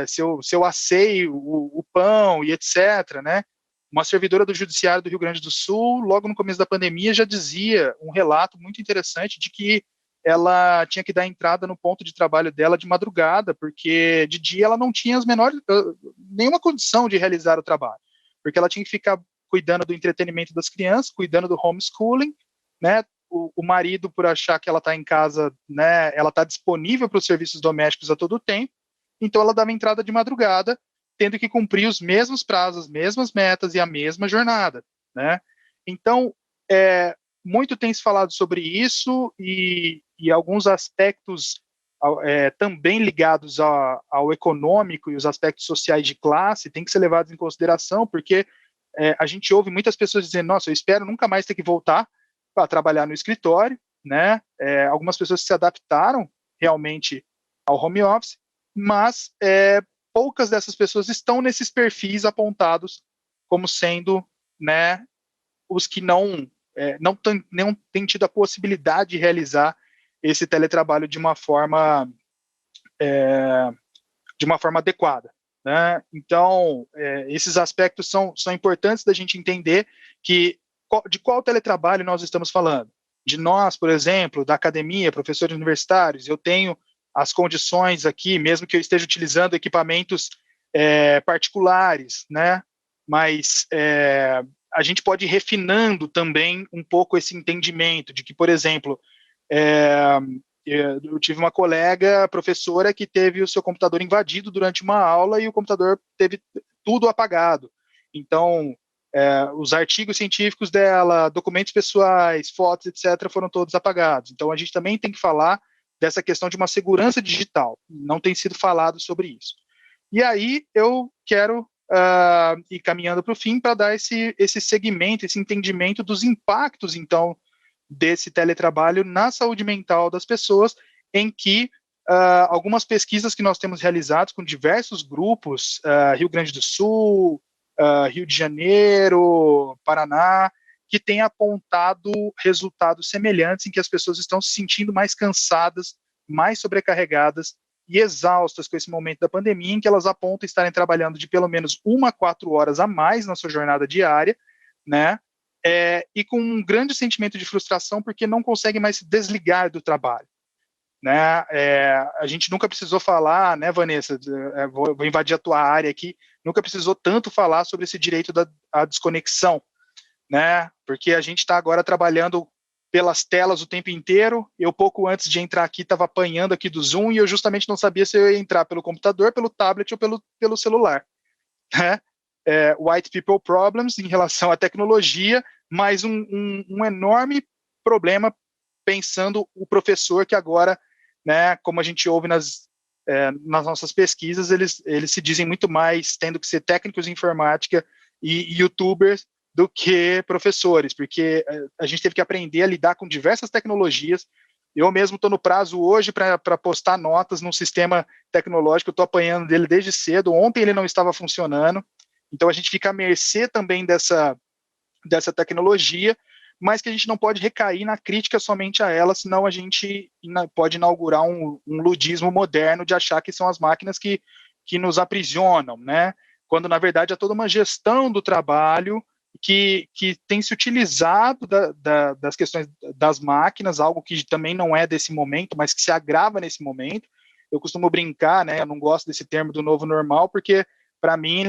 se eu assei o pão e etc, né. Uma servidora do Judiciário do Rio Grande do Sul, logo no começo da pandemia, já dizia um relato muito interessante de que ela tinha que dar entrada no ponto de trabalho dela de madrugada, porque de dia ela não tinha nenhuma condição de realizar o trabalho, porque ela tinha que ficar cuidando do entretenimento das crianças, cuidando do homeschooling, né? O marido, por achar que ela está em casa, né, ela está disponível para os serviços domésticos a todo tempo, então ela dava entrada de madrugada, tendo que cumprir os mesmos prazos, as mesmas metas e a mesma jornada, né? Então, muito tem se falado sobre isso, e alguns aspectos também ligados ao econômico e os aspectos sociais de classe têm que ser levados em consideração, porque a gente ouve muitas pessoas dizendo, nossa, eu espero nunca mais ter que voltar para trabalhar no escritório, né? Algumas pessoas se adaptaram realmente ao home office, mas poucas dessas pessoas estão nesses perfis apontados como sendo, né, os que não têm tido a possibilidade de realizar esse teletrabalho de uma forma adequada, né? Então, esses aspectos são importantes da gente entender de qual teletrabalho nós estamos falando. De nós, por exemplo, da academia, professores universitários, eu tenho as condições aqui, mesmo que eu esteja utilizando equipamentos particulares, né? Mas a gente pode ir refinando também um pouco esse entendimento de que, por exemplo, eu tive uma colega professora que teve o seu computador invadido durante uma aula e o computador teve tudo apagado. Então, os artigos científicos dela, documentos pessoais, fotos, etc., foram todos apagados. Então, a gente também tem que falar dessa questão de uma segurança digital. Não tem sido falado sobre isso. E aí, eu quero ir caminhando para o fim para dar esse segmento, esse entendimento dos impactos, então, desse teletrabalho na saúde mental das pessoas, em que algumas pesquisas que nós temos realizadas com diversos grupos, Rio Grande do Sul, Rio de Janeiro, Paraná, que tem apontado resultados semelhantes em que as pessoas estão se sentindo mais cansadas, mais sobrecarregadas e exaustas com esse momento da pandemia, em que elas apontam estarem trabalhando de pelo menos 1 a 4 horas a mais na sua jornada diária, né? E com um grande sentimento de frustração porque não conseguem mais se desligar do trabalho, né? A gente nunca precisou falar, né, Vanessa, vou invadir a tua área aqui, nunca precisou tanto falar sobre esse direito à desconexão, né? Porque a gente está agora trabalhando pelas telas o tempo inteiro. Eu, pouco antes de entrar aqui, estava apanhando aqui do Zoom e eu justamente não sabia se eu ia entrar pelo computador, pelo tablet ou pelo celular, né? White people problems em relação à tecnologia, mas um enorme problema pensando o professor que agora, né, como a gente ouve nas nossas pesquisas, eles se dizem muito mais tendo que ser técnicos de informática e youtubers do que professores, porque a gente teve que aprender a lidar com diversas tecnologias. Eu mesmo estou no prazo hoje para postar notas num sistema tecnológico, eu estou apanhando dele desde cedo, ontem ele não estava funcionando, então a gente fica à mercê também dessa tecnologia, mas que a gente não pode recair na crítica somente a ela, senão a gente pode inaugurar um ludismo moderno de achar que são as máquinas que nos aprisionam, né? Quando, na verdade, é toda uma gestão do trabalho que tem se utilizado das questões das máquinas, algo que também não é desse momento, mas que se agrava nesse momento. Eu costumo brincar, né? Eu não gosto desse termo do novo normal, porque, para mim,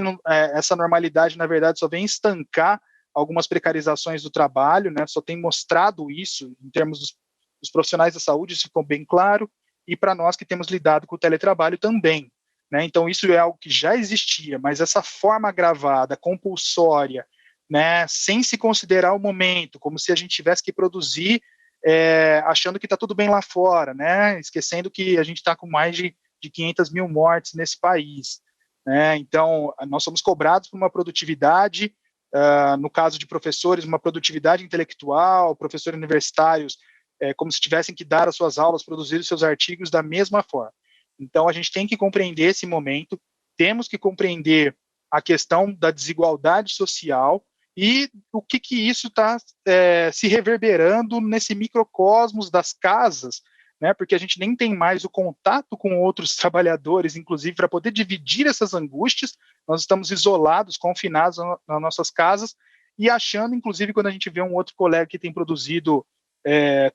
essa normalidade, na verdade, só vem estancar algumas precarizações do trabalho, né? Só tem mostrado isso em termos dos profissionais da saúde, isso ficou bem claro, e para nós que temos lidado com o teletrabalho também, né? Então, isso é algo que já existia, mas essa forma agravada, compulsória, né, sem se considerar o momento, como se a gente tivesse que produzir achando que está tudo bem lá fora, né, esquecendo que a gente está com mais de 500 mil mortes nesse país, né? Então, nós somos cobrados por uma produtividade, no caso de professores, uma produtividade intelectual, professores universitários, como se tivessem que dar as suas aulas, produzir os seus artigos da mesma forma. Então, a gente tem que compreender esse momento, temos que compreender a questão da desigualdade social, e o que isso está se reverberando nesse microcosmos das casas, né? Porque a gente nem tem mais o contato com outros trabalhadores, inclusive para poder dividir essas angústias. Nós estamos isolados, confinados nas nossas casas e achando, inclusive, quando a gente vê um outro colega que tem produzido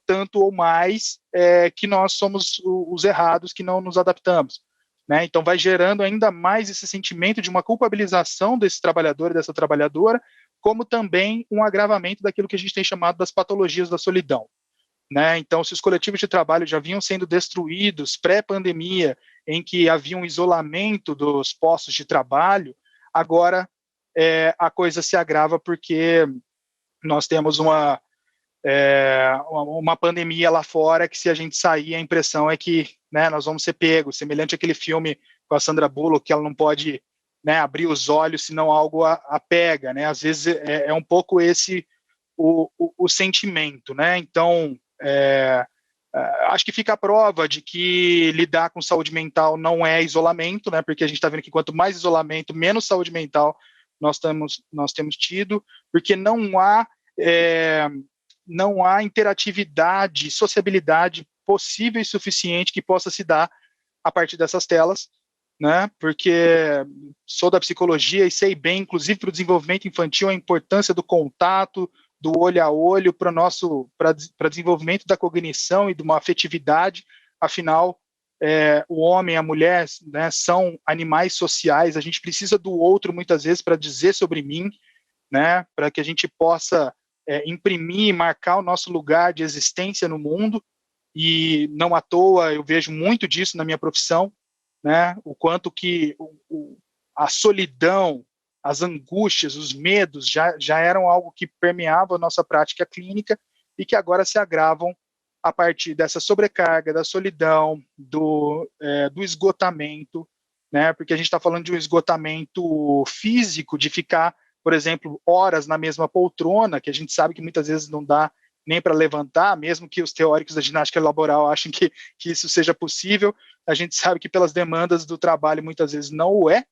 tanto ou mais, que nós somos os errados, que não nos adaptamos, né? Então vai gerando ainda mais esse sentimento de uma culpabilização desse trabalhador e dessa trabalhadora, como também um agravamento daquilo que a gente tem chamado das patologias da solidão, né? Então, se os coletivos de trabalho já vinham sendo destruídos pré-pandemia, em que havia um isolamento dos postos de trabalho, agora a coisa se agrava porque nós temos uma pandemia lá fora que, se a gente sair, a impressão é que, né, nós vamos ser pegos, semelhante àquele filme com a Sandra Bullock, que ela não pode, né, abrir os olhos, senão algo a pega, né? Às vezes é um pouco esse o sentimento, né? Então, acho que fica a prova de que lidar com saúde mental não é isolamento, né? Porque a gente está vendo que quanto mais isolamento, menos saúde mental nós temos tido, porque não há interatividade, sociabilidade possível e suficiente que possa se dar a partir dessas telas, né? Porque sou da psicologia e sei bem, inclusive para o desenvolvimento infantil, a importância do contato, do olho a olho para desenvolvimento da cognição e de uma afetividade. Afinal, o homem e a mulher, né, são animais sociais, a gente precisa do outro muitas vezes para dizer sobre mim, né, para que a gente possa imprimir e marcar o nosso lugar de existência no mundo. E não à toa eu vejo muito disso na minha profissão, né, o quanto que a solidão, as angústias, os medos já eram algo que permeava a nossa prática clínica e que agora se agravam a partir dessa sobrecarga, da solidão, do esgotamento, né, porque a gente está falando de um esgotamento físico, de ficar, por exemplo, horas na mesma poltrona, que a gente sabe que muitas vezes não dá nem para levantar, mesmo que os teóricos da ginástica laboral achem que isso seja possível, a gente sabe que pelas demandas do trabalho muitas vezes não o é,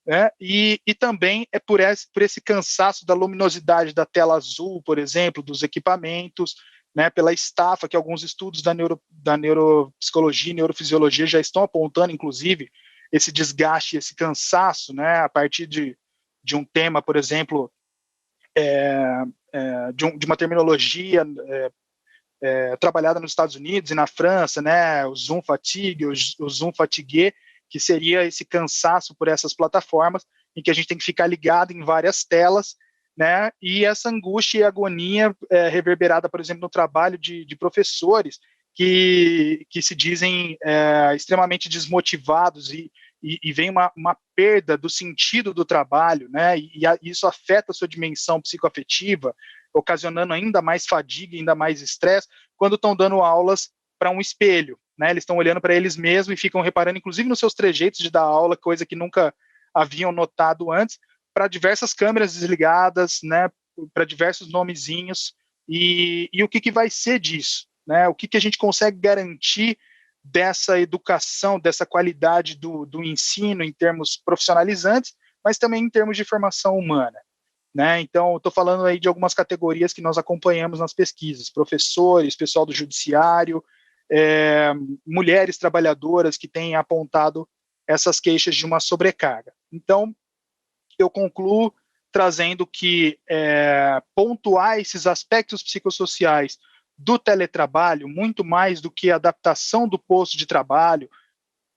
né? E também é por esse cansaço da luminosidade da tela azul, por exemplo, dos equipamentos, né, pela estafa, que alguns estudos da neuropsicologia e neurofisiologia já estão apontando, inclusive, esse desgaste, esse cansaço, né, a partir de um tema, por exemplo, de uma terminologia trabalhada nos Estados Unidos e na França, né, o Zoom fatigue, o Zoom fatigue, que seria esse cansaço por essas plataformas, em que a gente tem que ficar ligado em várias telas, né, e essa angústia e agonia reverberada, por exemplo, no trabalho de professores que se dizem extremamente desmotivados e vem uma perda do sentido do trabalho, né, e isso afeta a sua dimensão psicoafetiva, ocasionando ainda mais fadiga, ainda mais estresse, quando estão dando aulas para um espelho, né? Eles estão olhando para eles mesmos e ficam reparando, inclusive nos seus trejeitos de dar aula, coisa que nunca haviam notado antes, para diversas câmeras desligadas, né? Para diversos nomezinhos, e o que vai ser disso, né? O que a gente consegue garantir dessa educação, dessa qualidade do ensino em termos profissionalizantes, mas também em termos de formação humana. Né? Então, estou falando aí de algumas categorias que nós acompanhamos nas pesquisas: professores, pessoal do judiciário, mulheres trabalhadoras que têm apontado essas queixas de uma sobrecarga. Então, eu concluo trazendo que pontuar esses aspectos psicossociais do teletrabalho, muito mais do que a adaptação do posto de trabalho,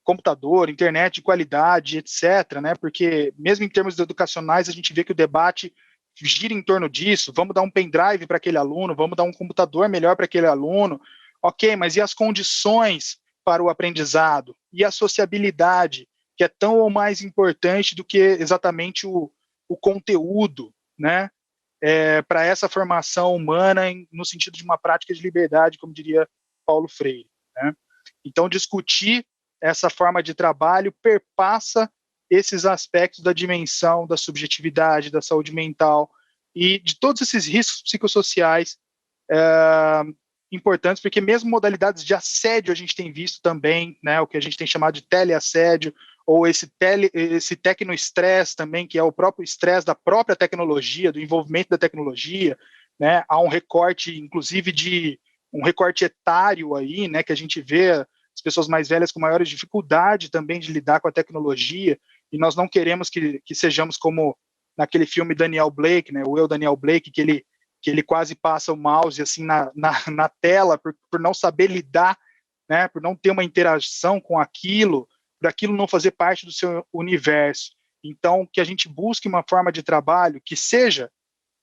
computador, internet de qualidade, etc., né? Porque mesmo em termos educacionais, a gente vê que o debate gira em torno disso. Vamos dar um pendrive para aquele aluno, vamos dar um computador melhor para aquele aluno. Ok, mas e as condições para o aprendizado? E a sociabilidade, que é tão ou mais importante do que exatamente o conteúdo, né? Para essa formação humana no sentido de uma prática de liberdade, como diria Paulo Freire, né? Então, discutir essa forma de trabalho perpassa esses aspectos da dimensão da subjetividade, da saúde mental e de todos esses riscos psicossociais importantes, porque mesmo modalidades de assédio a gente tem visto também, né, o que a gente tem chamado de teleassédio, ou esse tecnoestresse também, que é o próprio estresse da própria tecnologia, do envolvimento da tecnologia, né, há um recorte, inclusive, um recorte etário aí, né, que a gente vê as pessoas mais velhas com maiores dificuldade também de lidar com a tecnologia, e nós não queremos que sejamos como naquele filme Daniel Blake, né, o Eu, Daniel Blake, que ele quase passa o mouse assim na tela por não saber lidar, né, por não ter uma interação com aquilo, por aquilo não fazer parte do seu universo. Então, que a gente busque uma forma de trabalho que seja,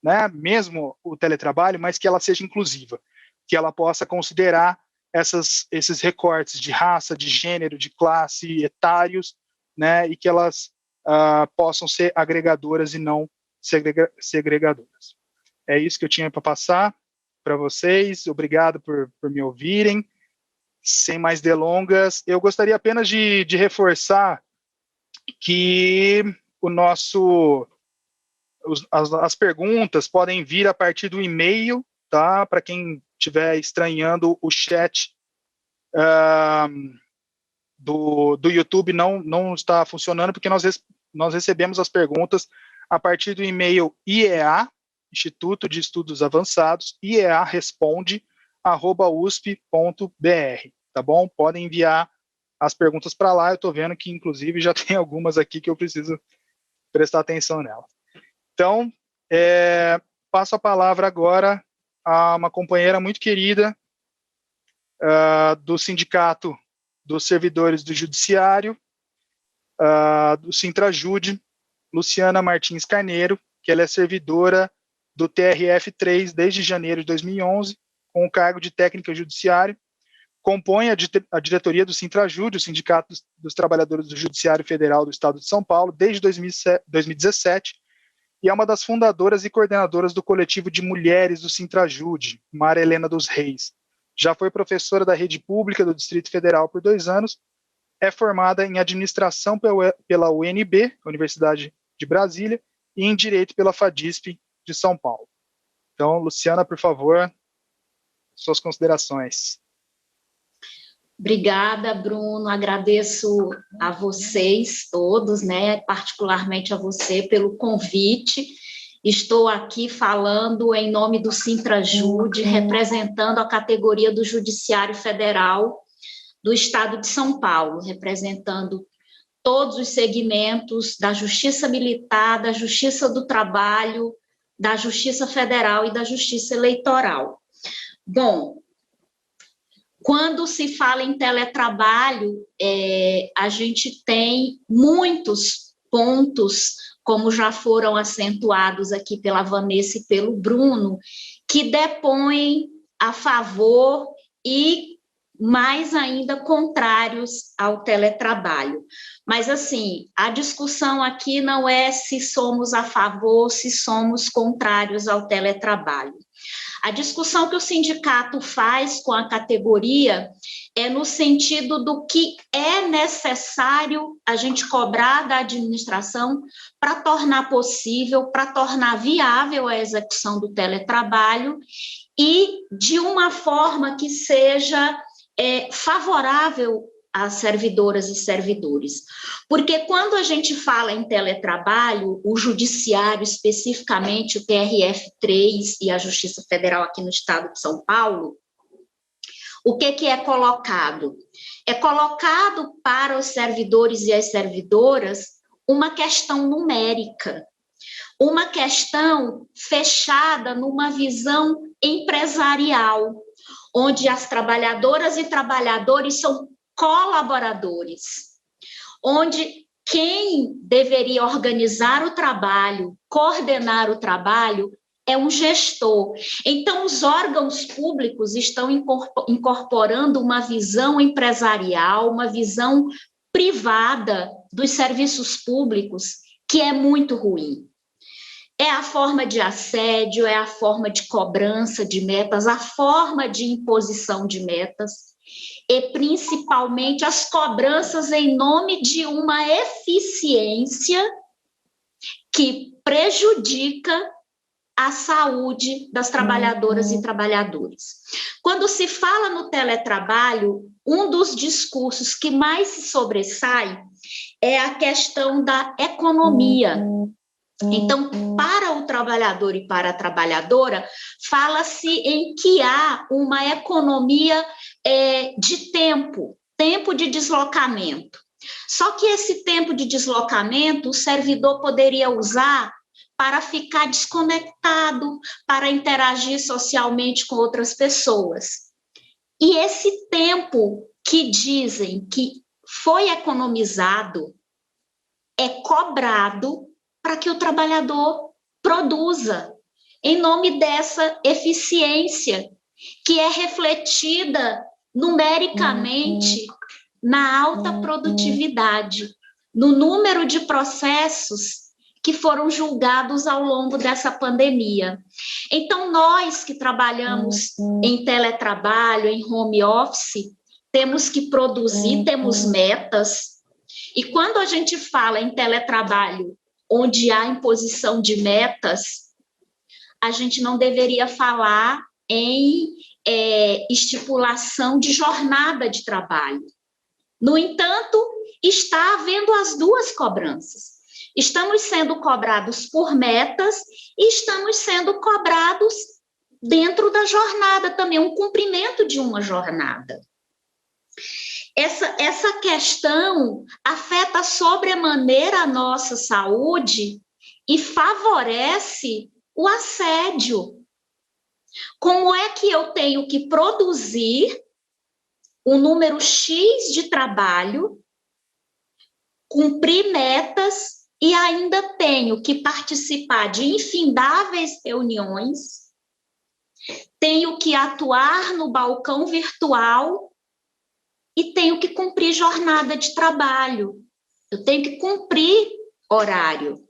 né, mesmo o teletrabalho, mas que ela seja inclusiva, que ela possa considerar esses recortes de raça, de gênero, de classe, etários, né, e que elas possam ser agregadoras e não segregadoras. É isso que eu tinha para passar para vocês. Obrigado por me ouvirem. Sem mais delongas, eu gostaria apenas de reforçar que as perguntas podem vir a partir do e-mail, tá? Para quem estiver estranhando, o chat do YouTube não está funcionando, porque nós recebemos as perguntas a partir do e-mail IEA, Instituto de Estudos Avançados, iearesponde@usp.br, tá bom? Podem enviar as perguntas para lá. Eu estou vendo que, inclusive, já tem algumas aqui que eu preciso prestar atenção nelas. Então, passo a palavra agora a uma companheira muito querida do Sindicato dos Servidores do Judiciário, do Sintrajude, Luciana Martins Carneiro, que ela é servidora do TRF3 desde janeiro de 2011, com o cargo de técnica judiciário, compõe a diretoria do Sintrajude, o Sindicato dos Trabalhadores do Judiciário Federal do Estado de São Paulo, desde 2017, e é uma das fundadoras e coordenadoras do coletivo de mulheres do Sintrajude, Maria Helena dos Reis. Já foi professora da rede pública do Distrito Federal por 2 anos, é formada em administração pela UNB, Universidade de Brasília, e em direito pela FADISP de São Paulo. Então, Luciana, por favor, suas considerações. Obrigada, Bruno, agradeço a vocês todos, né, particularmente a você pelo convite. Estou aqui falando em nome do Sintrajude, representando a categoria do Judiciário Federal do Estado de São Paulo, representando todos os segmentos da Justiça Militar, da Justiça do Trabalho, da Justiça Federal e da Justiça Eleitoral. Bom, quando se fala em teletrabalho, a gente tem muitos pontos, como já foram acentuados aqui pela Vanessa e pelo Bruno, que depõem a favor e mais ainda contrários ao teletrabalho. Mas, assim, a discussão aqui não é se somos a favor, se somos contrários ao teletrabalho. A discussão que o sindicato faz com a categoria é no sentido do que é necessário a gente cobrar da administração para tornar possível, para tornar viável a execução do teletrabalho e de uma forma que seja favorável às servidoras e servidores. Porque quando a gente fala em teletrabalho, o judiciário, especificamente o TRF3 e a Justiça Federal aqui no Estado de São Paulo, o que é colocado? É colocado para os servidores e as servidoras uma questão numérica, uma questão fechada numa visão empresarial, onde as trabalhadoras e trabalhadores são colaboradores, onde quem deveria organizar o trabalho, coordenar o trabalho, é um gestor. Então, os órgãos públicos estão incorporando uma visão empresarial, uma visão privada dos serviços públicos, que é muito ruim. É a forma de assédio, é a forma de cobrança de metas, a forma de imposição de metas, e principalmente as cobranças em nome de uma eficiência que prejudica a saúde das trabalhadoras e trabalhadores. Quando se fala no teletrabalho, um dos discursos que mais se sobressai é a questão da economia. Então, para o trabalhador e para a trabalhadora, fala-se em que há uma economia de tempo de deslocamento. Só que esse tempo de deslocamento, o servidor poderia usar para ficar desconectado, para interagir socialmente com outras pessoas. E esse tempo que dizem que foi economizado é cobrado para que o trabalhador produza, em nome dessa eficiência, que é refletida numericamente na alta produtividade, no número de processos que foram julgados ao longo dessa pandemia. Então, nós que trabalhamos em teletrabalho, em home office, temos que produzir, temos metas, e quando a gente fala em teletrabalho, onde há imposição de metas, a gente não deveria falar em estipulação de jornada de trabalho. No entanto, está havendo as duas cobranças. Estamos sendo cobrados por metas e estamos sendo cobrados dentro da jornada também, um cumprimento de uma jornada. Essa questão afeta sobremaneira a nossa saúde e favorece o assédio. Como é que eu tenho que produzir um número X de trabalho, cumprir metas e ainda tenho que participar de infindáveis reuniões, tenho que atuar no balcão virtual e tenho que cumprir jornada de trabalho, eu tenho que cumprir horário.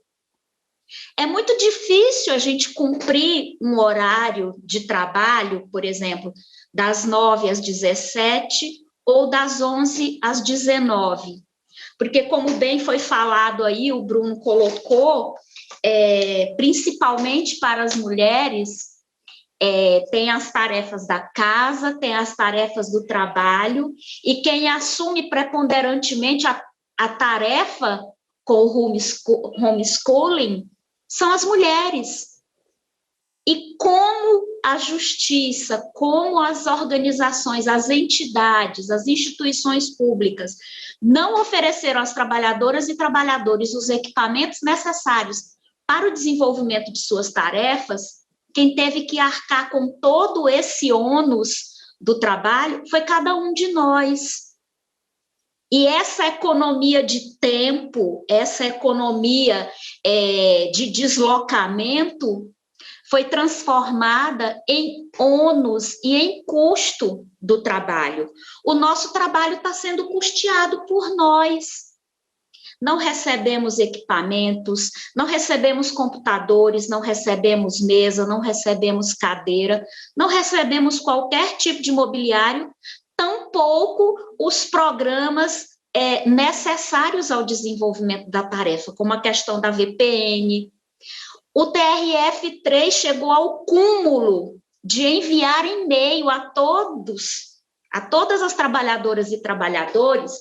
É muito difícil a gente cumprir um horário de trabalho, por exemplo, das 9 às 17 ou das 11 às 19. Porque, como bem foi falado aí, o Bruno colocou, principalmente para as mulheres, tem as tarefas da casa, tem as tarefas do trabalho, e quem assume preponderantemente a tarefa com o homeschooling são as mulheres. E como a justiça, como as organizações, as entidades, as instituições públicas não ofereceram às trabalhadoras e trabalhadores os equipamentos necessários para o desenvolvimento de suas tarefas, quem teve que arcar com todo esse ônus do trabalho foi cada um de nós. E essa economia de tempo, essa economia de deslocamento, foi transformada em ônus e em custo do trabalho. O nosso trabalho está sendo custeado por nós. Não recebemos equipamentos, não recebemos computadores, não recebemos mesa, não recebemos cadeira, não recebemos qualquer tipo de mobiliário, tampouco os programas necessários ao desenvolvimento da tarefa, como a questão da VPN. O TRF3 chegou ao cúmulo de enviar e-mail a todas as trabalhadoras e trabalhadores,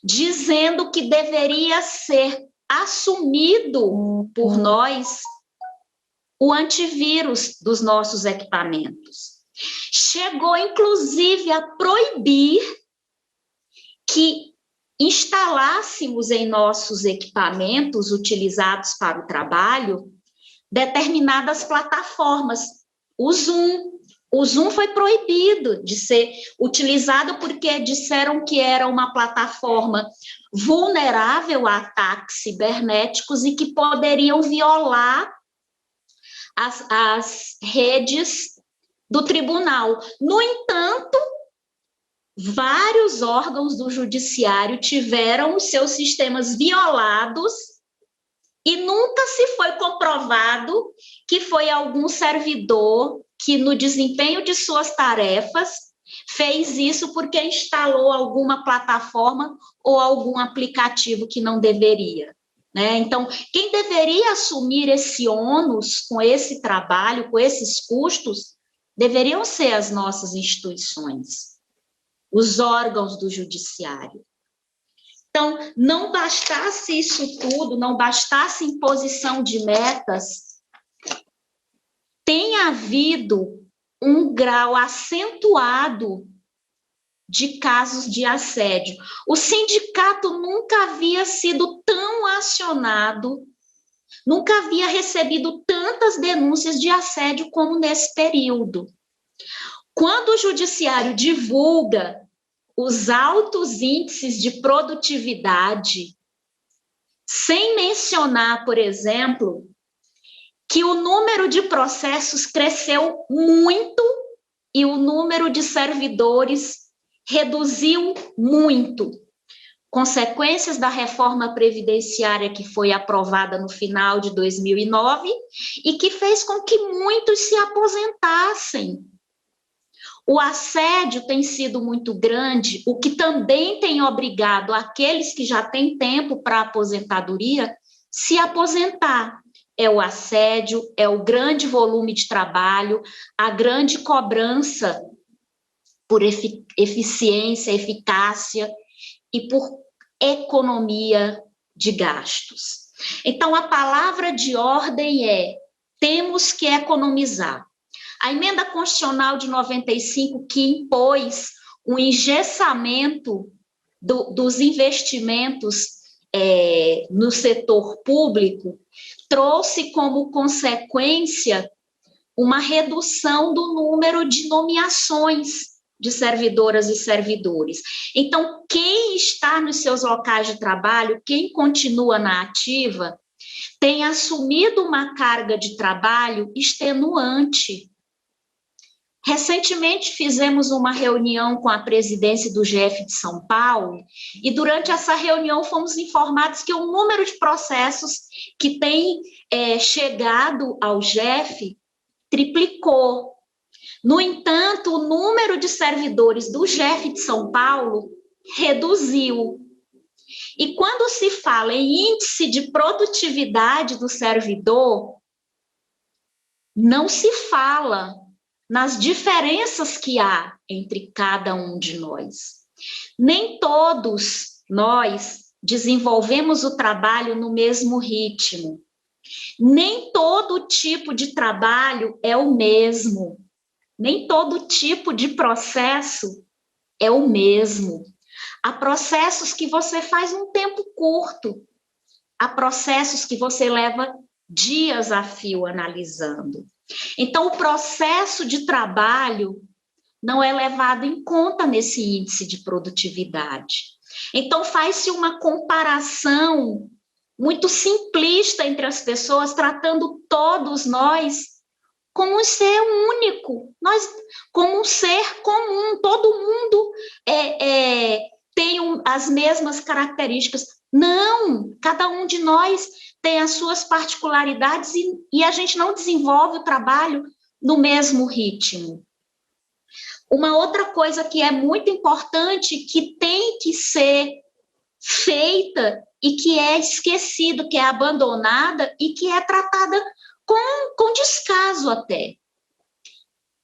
dizendo que deveria ser assumido por nós o antivírus dos nossos equipamentos. Chegou, inclusive, a proibir que instalássemos em nossos equipamentos utilizados para o trabalho determinadas plataformas. O Zoom foi proibido de ser utilizado porque disseram que era uma plataforma vulnerável a ataques cibernéticos e que poderiam violar as redes do tribunal. No entanto, vários órgãos do judiciário tiveram os seus sistemas violados e nunca se foi comprovado que foi algum servidor que, no desempenho de suas tarefas, fez isso porque instalou alguma plataforma ou algum aplicativo que não deveria, né? Então, quem deveria assumir esse ônus com esse trabalho, com esses custos, deveriam ser as nossas instituições, os órgãos do judiciário. Então, não bastasse isso tudo, não bastasse imposição de metas, tem havido um grau acentuado de casos de assédio. O sindicato nunca havia sido tão acionado, nunca havia recebido tantas denúncias de assédio como nesse período. Quando o judiciário divulga os altos índices de produtividade, sem mencionar, por exemplo, que o número de processos cresceu muito e o número de servidores reduziu muito, consequências da reforma previdenciária que foi aprovada no final de 2009 e que fez com que muitos se aposentassem. O assédio tem sido muito grande, o que também tem obrigado aqueles que já têm tempo para aposentadoria se aposentar. É o assédio, é o grande volume de trabalho, a grande cobrança por eficiência, eficácia e por economia de gastos. Então, a palavra de ordem é: temos que economizar. A emenda constitucional de 95, que impôs um engessamento dos investimentos no setor público, trouxe como consequência uma redução do número de nomeações de servidoras e servidores. Então, quem está nos seus locais de trabalho, quem continua na ativa, tem assumido uma carga de trabalho extenuante. Recentemente fizemos uma reunião com a presidência do GF de São Paulo e durante essa reunião fomos informados que o número de processos que tem chegado ao GF triplicou. No entanto, o número de servidores do GF de São Paulo reduziu. E quando se fala em índice de produtividade do servidor, não se fala nas diferenças que há entre cada um de nós. Nem todos nós desenvolvemos o trabalho no mesmo ritmo. Nem todo tipo de trabalho é o mesmo. Nem todo tipo de processo é o mesmo. Há processos que você faz um tempo curto. Há processos que você leva dias a fio analisando. Então, o processo de trabalho não é levado em conta nesse índice de produtividade. Então, faz-se uma comparação muito simplista entre as pessoas, tratando todos nós como um ser único, nós como um ser comum, todo mundo tem as mesmas características. Não, cada um de nós tem as suas particularidades e a gente não desenvolve o trabalho no mesmo ritmo. Uma outra coisa que é muito importante, que tem que ser feita e que é esquecido, que é abandonada e que é tratada com descaso até.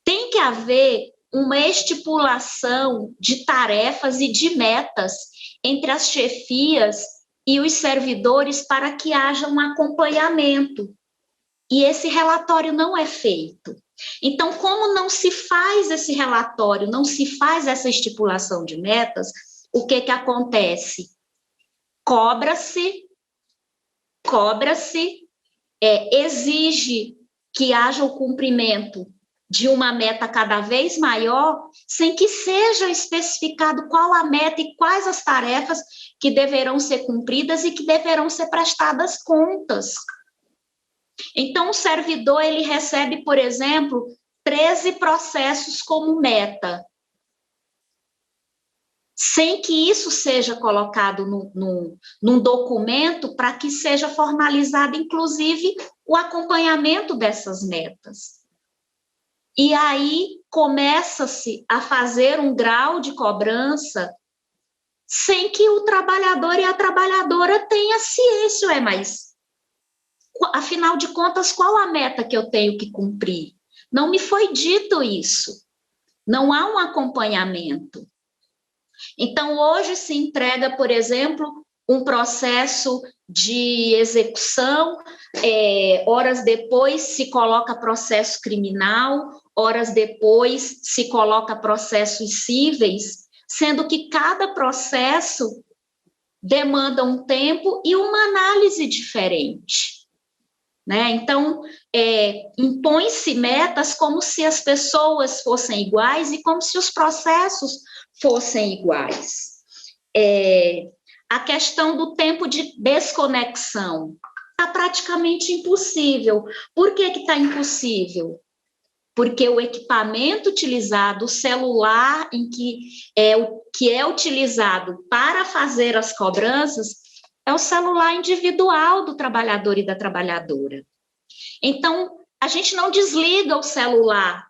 Tem que haver uma estipulação de tarefas e de metas entre as chefias e os servidores para que haja um acompanhamento. E esse relatório não é feito. Então, como não se faz esse relatório, não se faz essa estipulação de metas, o que acontece? Cobra-se, exige que haja o cumprimento de uma meta cada vez maior, sem que seja especificado qual a meta e quais as tarefas que deverão ser cumpridas e que deverão ser prestadas contas. Então, o servidor, ele recebe, por exemplo, 13 processos como meta, sem que isso seja colocado num documento para que seja formalizado, inclusive, o acompanhamento dessas metas. E aí começa-se a fazer um grau de cobrança sem que o trabalhador e a trabalhadora tenham ciência, mas afinal de contas, qual a meta que eu tenho que cumprir? Não me foi dito isso. Não há um acompanhamento. Então, hoje se entrega, por exemplo, um processo de execução, horas depois se coloca processo criminal, horas depois se coloca processos cíveis, sendo que cada processo demanda um tempo e uma análise diferente. Né? Então, impõe-se metas como se as pessoas fossem iguais e como se os processos fossem iguais. A questão do tempo de desconexão está praticamente impossível. Por que está impossível? Porque o equipamento utilizado, o celular que é utilizado para fazer as cobranças, é o celular individual do trabalhador e da trabalhadora. Então, a gente não desliga o celular.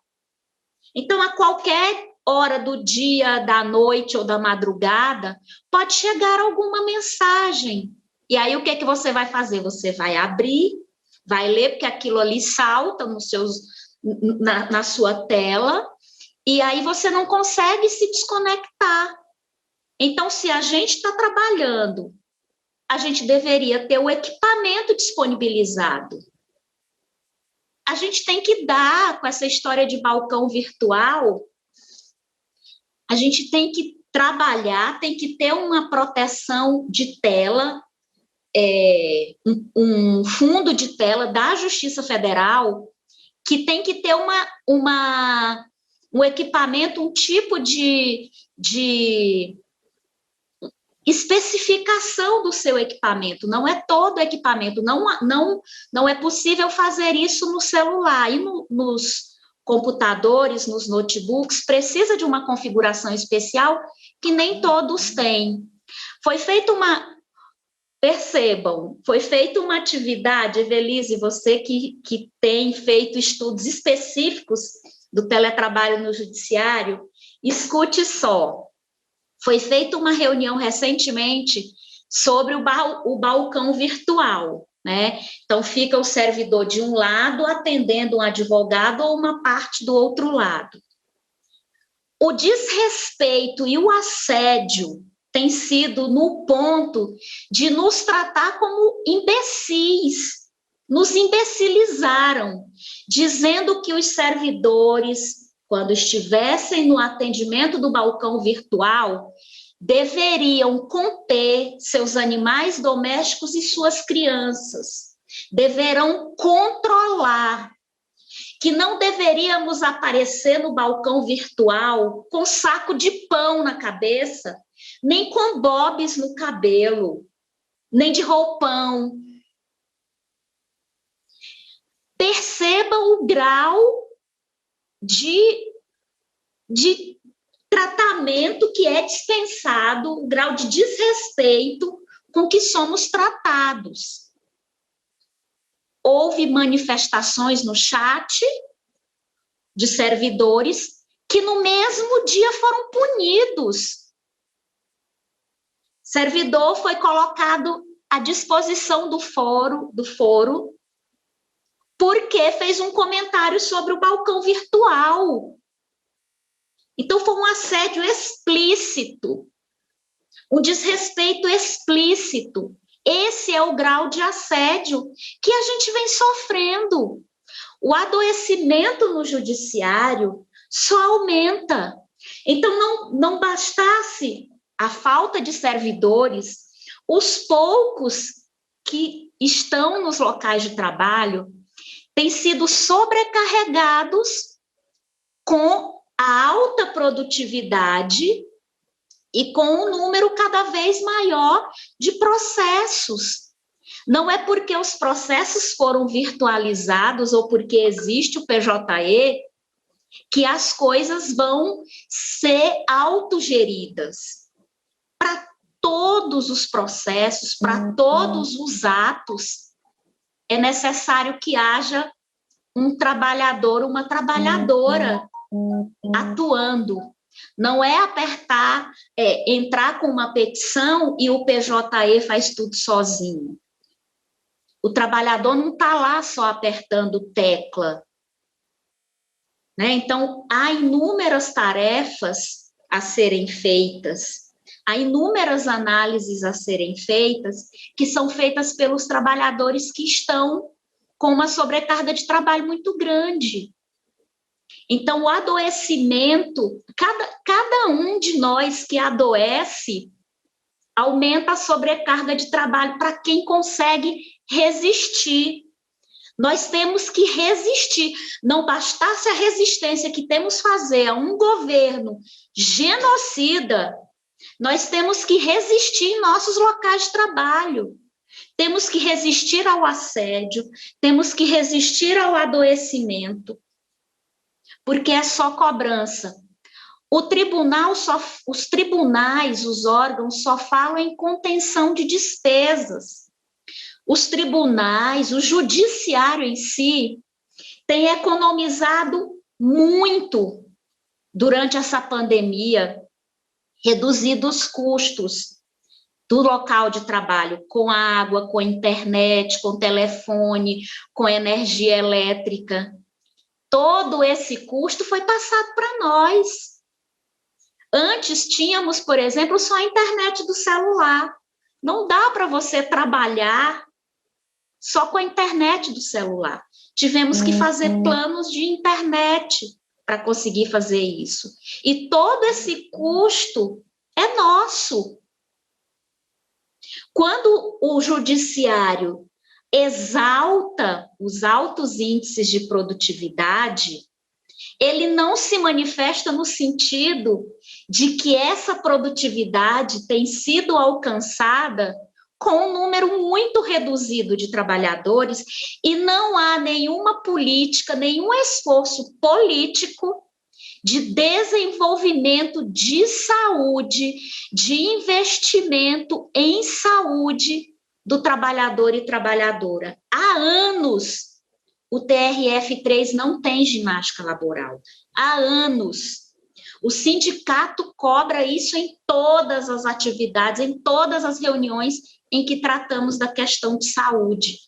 Então, a qualquer hora do dia, da noite ou da madrugada, pode chegar alguma mensagem. E aí, o que você vai fazer? Você vai abrir, vai ler, porque aquilo ali salta na sua tela, e aí você não consegue se desconectar. Então, se a gente está trabalhando, a gente deveria ter o equipamento disponibilizado. A gente tem que dar, com essa história de balcão virtual, a gente tem que trabalhar, tem que ter uma proteção de tela, um fundo de tela da Justiça Federal, que tem que ter um equipamento, um tipo de especificação do seu equipamento. Não é todo equipamento, não é possível fazer isso no celular. E nos computadores, nos notebooks, precisa de uma configuração especial que nem todos têm. Foi feita uma atividade, Evelise, você que tem feito estudos específicos do teletrabalho no judiciário, escute só. Foi feita uma reunião recentemente sobre o balcão virtual. né? Então, fica o servidor de um lado atendendo um advogado ou uma parte do outro lado. O desrespeito e o assédio tem sido no ponto de nos tratar como imbecis, nos imbecilizaram, dizendo que os servidores, quando estivessem no atendimento do balcão virtual, deveriam conter seus animais domésticos e suas crianças, deverão controlar, que não deveríamos aparecer no balcão virtual com saco de pão na cabeça, nem com bobs no cabelo, nem de roupão. Perceba o grau de tratamento que é dispensado, o grau de desrespeito com que somos tratados. Houve manifestações no chat de servidores que no mesmo dia foram punidos. Servidor foi colocado à disposição do foro porque fez um comentário sobre o balcão virtual. Então, foi um assédio explícito, um desrespeito explícito. Esse é o grau de assédio que a gente vem sofrendo. O adoecimento no judiciário só aumenta. Então, não bastasse a falta de servidores, os poucos que estão nos locais de trabalho têm sido sobrecarregados com a alta produtividade e com um número cada vez maior de processos. Não é porque os processos foram virtualizados ou porque existe o PJE que as coisas vão ser autogeridas. Para todos os processos, para todos os atos, é necessário que haja um trabalhador, uma trabalhadora atuando. Não é entrar com uma petição e o PJE faz tudo sozinho. O trabalhador não está lá só apertando tecla, né? Então, há inúmeras tarefas a serem feitas, há inúmeras análises a serem feitas, que são feitas pelos trabalhadores que estão com uma sobrecarga de trabalho muito grande. Então, o adoecimento, cada um de nós que adoece, aumenta a sobrecarga de trabalho para quem consegue resistir. Nós temos que resistir. Não bastasse a resistência que temos fazer a um governo genocida, nós temos que resistir em nossos locais de trabalho. Temos que resistir ao assédio, temos que resistir ao adoecimento, porque é só cobrança. Os tribunais, os órgãos só falam em contenção de despesas. Os tribunais, o judiciário em si, tem economizado muito durante essa pandemia, reduzido os custos do local de trabalho, com água, com internet, com telefone, com energia elétrica. Todo esse custo foi passado para nós. Antes tínhamos, por exemplo, só a internet do celular. Não dá para você trabalhar só com a internet do celular. Tivemos que fazer planos de internet para conseguir fazer isso. E todo esse custo é nosso. Quando o judiciário exalta os altos índices de produtividade, ele não se manifesta no sentido de que essa produtividade tem sido alcançada com um número muito reduzido de trabalhadores e não há nenhuma política, nenhum esforço político de desenvolvimento de saúde, de investimento em saúde do trabalhador e trabalhadora. Há anos o TRF3 não tem ginástica laboral. Há anos. O sindicato cobra isso em todas as atividades, em todas as reuniões em que tratamos da questão de saúde.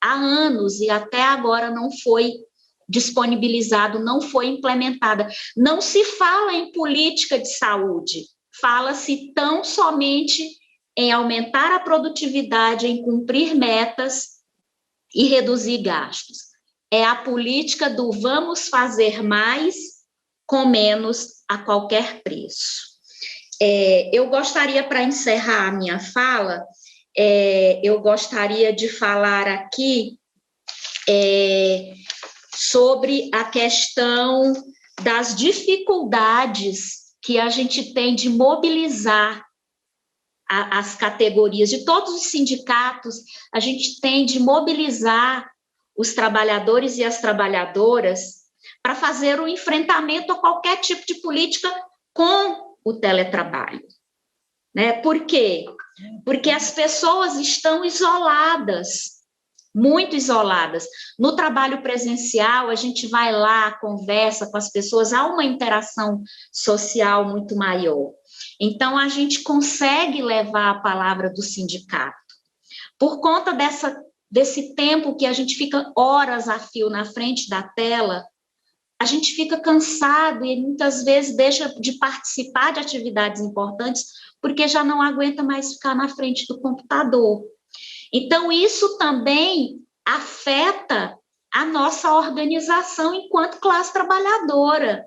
há anos e até agora não foi disponibilizado, não foi implementada. Não se fala em política de saúde, fala-se tão somente em aumentar a produtividade, em cumprir metas e reduzir gastos. É a política do vamos fazer mais com menos a qualquer preço. Eu gostaria, para encerrar a minha fala, eu gostaria de falar aqui sobre a questão das dificuldades que a gente tem de mobilizar as categorias, de todos os sindicatos, a gente tem de mobilizar os trabalhadores e as trabalhadoras para fazer o enfrentamento a qualquer tipo de política com o teletrabalho. Né? Por quê? Porque as pessoas estão isoladas, muito isoladas. No trabalho presencial, a gente vai lá, conversa com as pessoas, há uma interação social muito maior. Então, a gente consegue levar a palavra do sindicato. Por conta desse tempo que a gente fica horas a fio na frente da tela, a gente fica cansado e muitas vezes deixa de participar de atividades importantes porque já não aguenta mais ficar na frente do computador. Então, isso também afeta a nossa organização enquanto classe trabalhadora.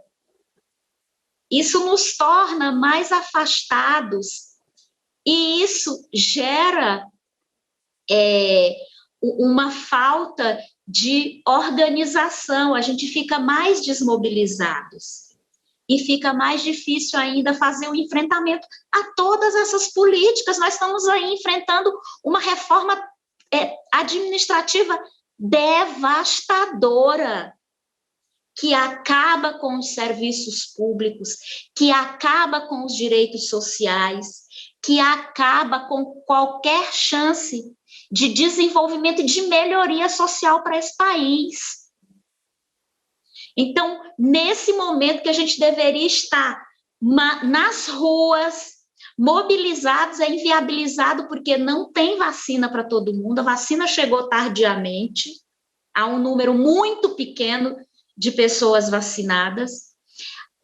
Isso nos torna mais afastados e isso gera uma falta de organização, a gente fica mais desmobilizados e fica mais difícil ainda fazer o enfrentamento a todas essas políticas. Nós estamos aí enfrentando uma reforma administrativa devastadora, que acaba com os serviços públicos, que acaba com os direitos sociais, que acaba com qualquer chance de desenvolvimento e de melhoria social para esse país. Então, nesse momento que a gente deveria estar nas ruas, mobilizados, é inviabilizado porque não tem vacina para todo mundo, a vacina chegou tardiamente, há um número muito pequeno de pessoas vacinadas.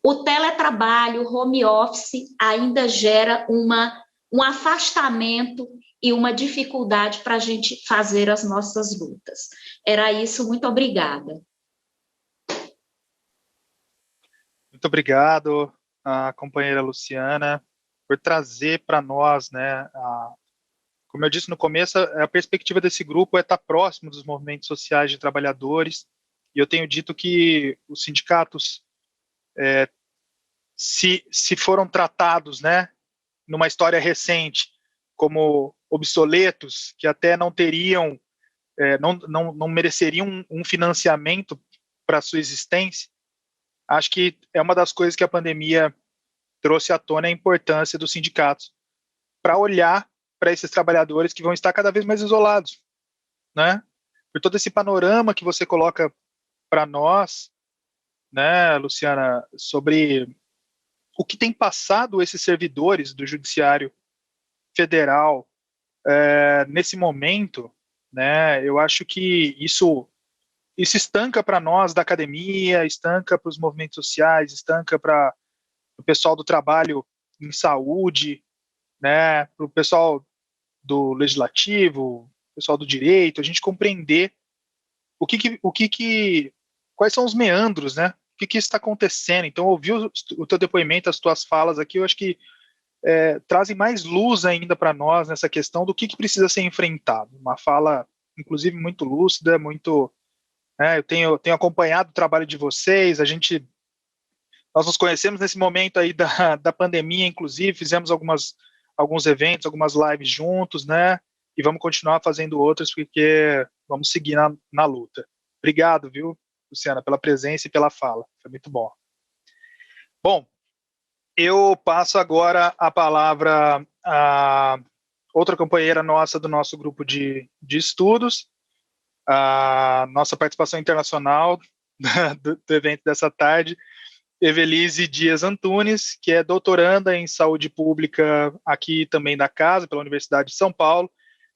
O teletrabalho, o home office ainda gera um afastamento e uma dificuldade para a gente fazer as nossas lutas. Era isso, muito obrigada. Muito obrigado, a companheira Luciana, por trazer para nós, né, como eu disse no começo, a perspectiva desse grupo é estar próximo dos movimentos sociais de trabalhadores, e eu tenho dito que os sindicatos, se foram tratados, né, numa história recente, como obsoletos, que até não teriam, não mereceriam um financiamento para a sua existência, acho que é uma das coisas que a pandemia trouxe à tona a importância dos sindicatos para olhar para esses trabalhadores que vão estar cada vez mais isolados, né? Por todo esse panorama que você coloca para nós, né, Luciana, sobre o que tem passado esses servidores do Judiciário Federal nesse momento, né? Eu acho que isso estanca para nós da academia, estanca para os movimentos sociais, estanca para o pessoal do trabalho em saúde, né, para o pessoal do legislativo, pessoal do direito, a gente compreender quais são os meandros, né, o que está acontecendo. Então, ouvir o teu depoimento, as tuas falas aqui, eu acho que trazem mais luz ainda para nós nessa questão do que precisa ser enfrentado. Uma fala, inclusive, muito lúcida, muito... eu tenho acompanhado o trabalho de vocês, nós nos conhecemos nesse momento aí da pandemia, inclusive, fizemos alguns eventos, algumas lives juntos, né, e vamos continuar fazendo outras, porque vamos seguir na luta. Obrigado, viu, Luciana, pela presença e pela fala, foi muito bom. Bom, eu passo agora a palavra a outra companheira nossa do nosso grupo de estudos, a nossa participação internacional do evento dessa tarde, Evelise Dias Antunes, que é doutoranda em saúde pública aqui também da casa, pela Universidade de São Paulo,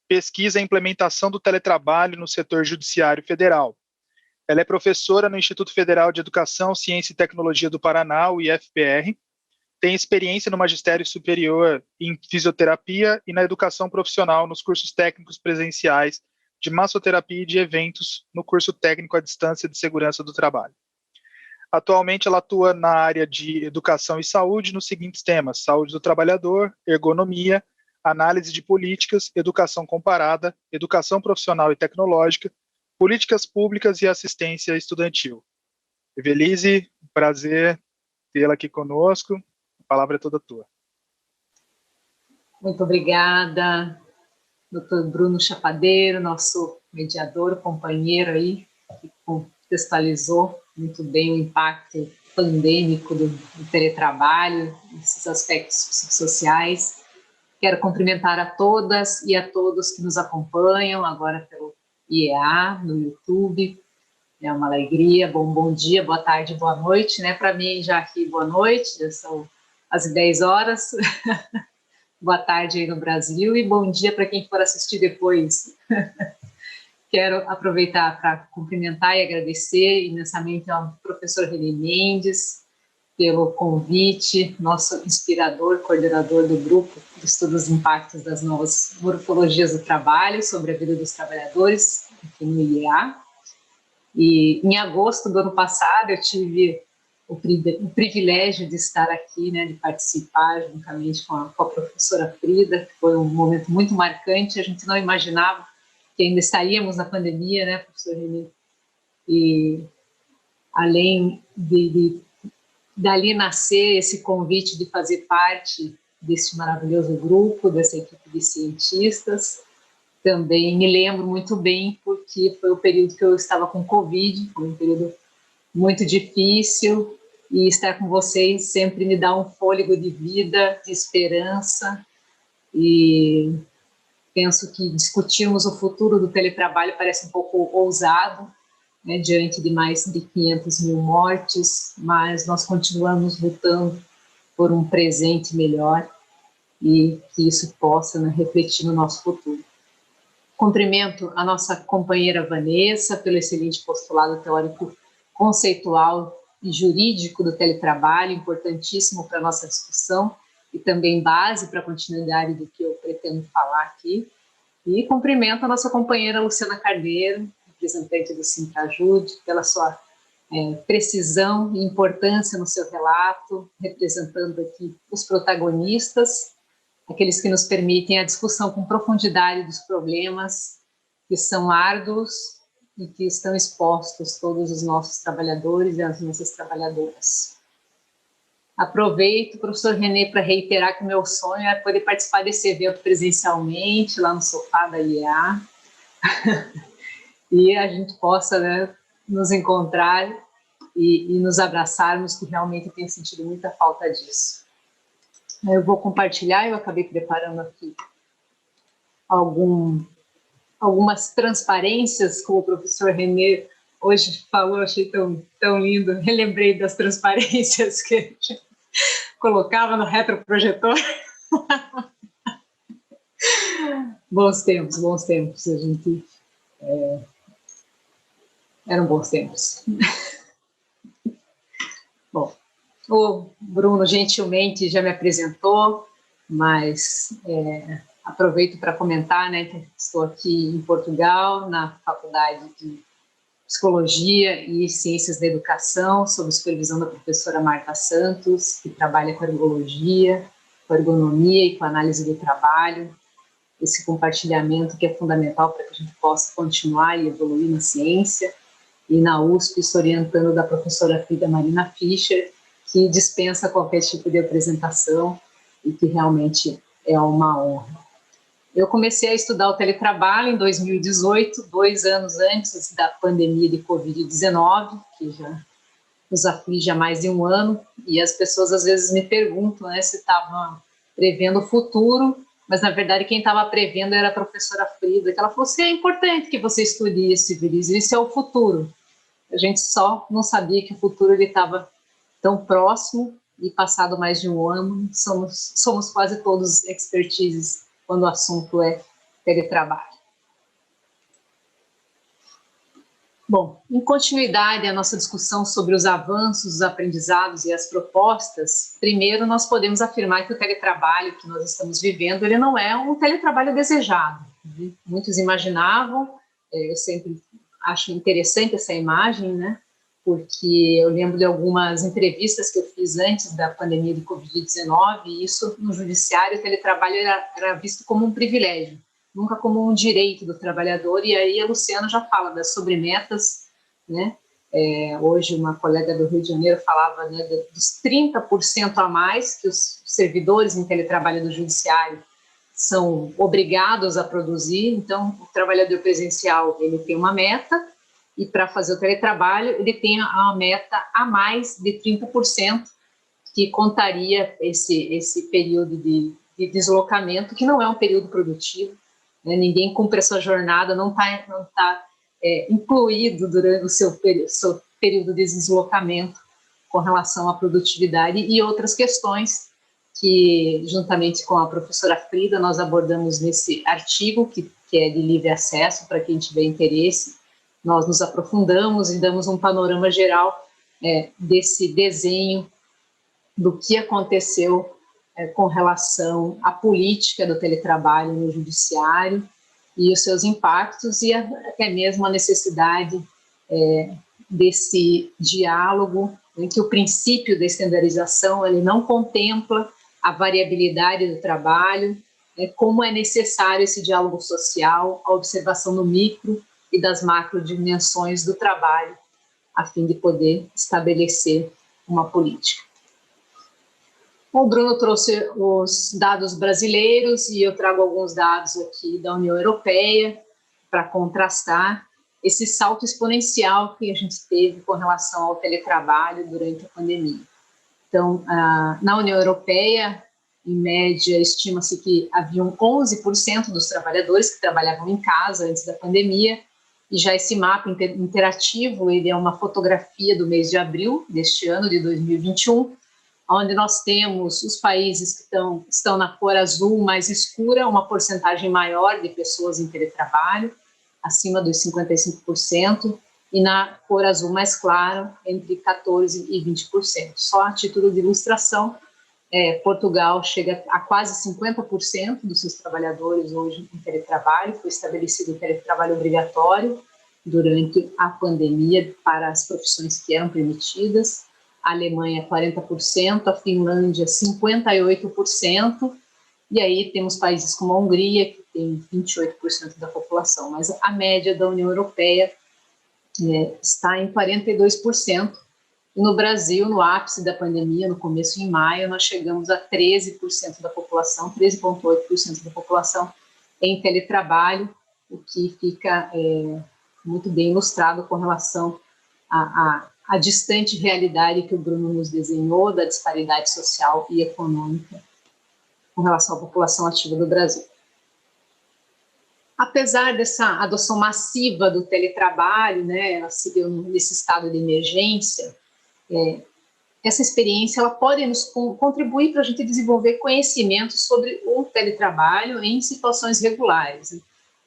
pesquisa a implementação do teletrabalho no setor judiciário federal. Ela é professora no Instituto Federal de Educação, Ciência e Tecnologia do Paraná, o IFPR, tem experiência no magistério superior em fisioterapia e na educação profissional nos cursos técnicos presenciais de massoterapia e de eventos no curso técnico à distância de segurança do trabalho. Atualmente, ela atua na área de educação e saúde nos seguintes temas: saúde do trabalhador, ergonomia, análise de políticas, educação comparada, educação profissional e tecnológica, políticas públicas e assistência estudantil. Evelise, prazer tê-la aqui conosco. A palavra é toda tua. Muito obrigada, Dr. Bruno Chapadeiro, nosso mediador, companheiro aí, que contextualizou muito bem o impacto pandêmico do teletrabalho, esses aspectos sociais. Quero cumprimentar a todas e a todos que nos acompanham agora pelo IEA, no YouTube. É uma alegria, bom dia, boa tarde, boa noite, né? Para mim, já aqui, boa noite, já são as 10 horas. Boa tarde aí no Brasil e bom dia para quem for assistir depois. Quero aproveitar para cumprimentar e agradecer imensamente ao professor René Mendes pelo convite, nosso inspirador, coordenador do grupo de estudos dos impactos das novas morfologias do trabalho sobre a vida dos trabalhadores aqui no IEA. E em agosto do ano passado eu tive o privilégio de estar aqui, né, de participar juntamente com a professora Frida, que foi um momento muito marcante. A gente não imaginava que ainda estaríamos na pandemia, né, professor René? E além dali nascer esse convite de fazer parte desse maravilhoso grupo, dessa equipe de cientistas, também me lembro muito bem porque foi o período que eu estava com Covid, foi um período muito difícil, e estar com vocês sempre me dá um fôlego de vida, de esperança, e penso que discutirmos o futuro do teletrabalho parece um pouco ousado, né, diante de mais de 500 mil mortes, mas nós continuamos lutando por um presente melhor e que isso possa, né, refletir no nosso futuro. Cumprimento a nossa companheira Vanessa pelo excelente postulado teórico conceitual e jurídico do teletrabalho, importantíssimo para a nossa discussão e também base para a continuidade do que eu pretendo falar aqui. E cumprimento a nossa companheira Luciana Carneiro, representante do Sintrajude, pela sua precisão e importância no seu relato, representando aqui os protagonistas, aqueles que nos permitem a discussão com profundidade dos problemas que são árduos e que estão expostos todos os nossos trabalhadores e as nossas trabalhadoras. Aproveito, professor René, para reiterar que o meu sonho é poder participar desse evento presencialmente, lá no sofá da IEA, e a gente possa, né, nos encontrar e nos abraçarmos, que realmente tenho sentido muita falta disso. Eu vou compartilhar, eu acabei preparando aqui algumas transparências, como o professor René hoje falou, achei tão lindo, relembrei das transparências que a gente colocava no retroprojetor. Bons tempos, a gente... eram bons tempos. Bom, o Bruno gentilmente já me apresentou, mas aproveito para comentar, né, que estou aqui em Portugal, na Faculdade de Psicologia e Ciências da Educação, sob supervisão da professora Marta Santos, que trabalha com ergologia, com ergonomia e com análise do trabalho, esse compartilhamento que é fundamental para que a gente possa continuar e evoluir na ciência, e na USP, estou orientando da professora Frida Marina Fischer, que dispensa qualquer tipo de apresentação e que realmente é uma honra. Eu comecei a estudar o teletrabalho em 2018, 2 anos antes da pandemia de Covid-19, que já nos aflige há mais de um ano, e as pessoas às vezes me perguntam, né, se estava prevendo o futuro, mas na verdade quem estava prevendo era a professora Frida, que ela falou assim, é importante que você estude isso, Evelise, isso é o futuro. A gente só não sabia que o futuro estava tão próximo, e passado mais de um ano, somos quase todos expertises quando o assunto é teletrabalho. Bom, em continuidade à nossa discussão sobre os avanços, os aprendizados e as propostas, primeiro nós podemos afirmar que o teletrabalho que nós estamos vivendo, ele não é um teletrabalho desejado. Muitos imaginavam, eu sempre acho interessante essa imagem, né? Porque eu lembro de algumas entrevistas que eu fiz antes da pandemia de Covid-19, e isso no judiciário, o teletrabalho era visto como um privilégio, nunca como um direito do trabalhador, e aí a Luciana já fala das sobremetas, né? Hoje uma colega do Rio de Janeiro falava, né, dos 30% a mais que os servidores em teletrabalho do judiciário são obrigados a produzir. Então o trabalhador presencial, ele tem uma meta, e para fazer o teletrabalho ele tem uma meta a mais de 30%, que contaria esse período de deslocamento, que não é um período produtivo, né? Ninguém cumpre a sua jornada, não tá incluído durante o seu período de deslocamento com relação à produtividade e outras questões que, juntamente com a professora Frida, nós abordamos nesse artigo, que é de livre acesso para quem tiver interesse. Nós nos aprofundamos e damos um panorama geral desse desenho do que aconteceu com relação à política do teletrabalho no judiciário e os seus impactos, e até mesmo a necessidade desse diálogo, em que o princípio da estandarização ele não contempla a variabilidade do trabalho, como é necessário esse diálogo social, a observação no micro e das macro dimensões do trabalho, a fim de poder estabelecer uma política. O Bruno trouxe os dados brasileiros e eu trago alguns dados aqui da União Europeia para contrastar esse salto exponencial que a gente teve com relação ao teletrabalho durante a pandemia. Então, na União Europeia, em média, estima-se que haviam 11% dos trabalhadores que trabalhavam em casa antes da pandemia, e já esse mapa interativo, ele é uma fotografia do mês de abril deste ano, de 2021, onde nós temos os países que estão na cor azul mais escura, uma porcentagem maior de pessoas em teletrabalho, acima dos 55%, e na cor azul mais claro, entre 14% e 20%. Só a título de ilustração, Portugal chega a quase 50% dos seus trabalhadores hoje em teletrabalho. Foi estabelecido o teletrabalho obrigatório durante a pandemia para as profissões que eram permitidas. A Alemanha 40%, a Finlândia 58%, e aí temos países como a Hungria, que tem 28% da população, mas a média da União Europeia está em 42%. E no Brasil, no ápice da pandemia, no começo em maio, nós chegamos a 13% da população, 13,8% da população em teletrabalho, o que fica muito bem ilustrado com relação à distante realidade que o Bruno nos desenhou da disparidade social e econômica com relação à população ativa do Brasil. Apesar dessa adoção massiva do teletrabalho, né, ela se deu nesse estado de emergência, essa experiência ela pode nos contribuir para a gente desenvolver conhecimento sobre o teletrabalho em situações regulares.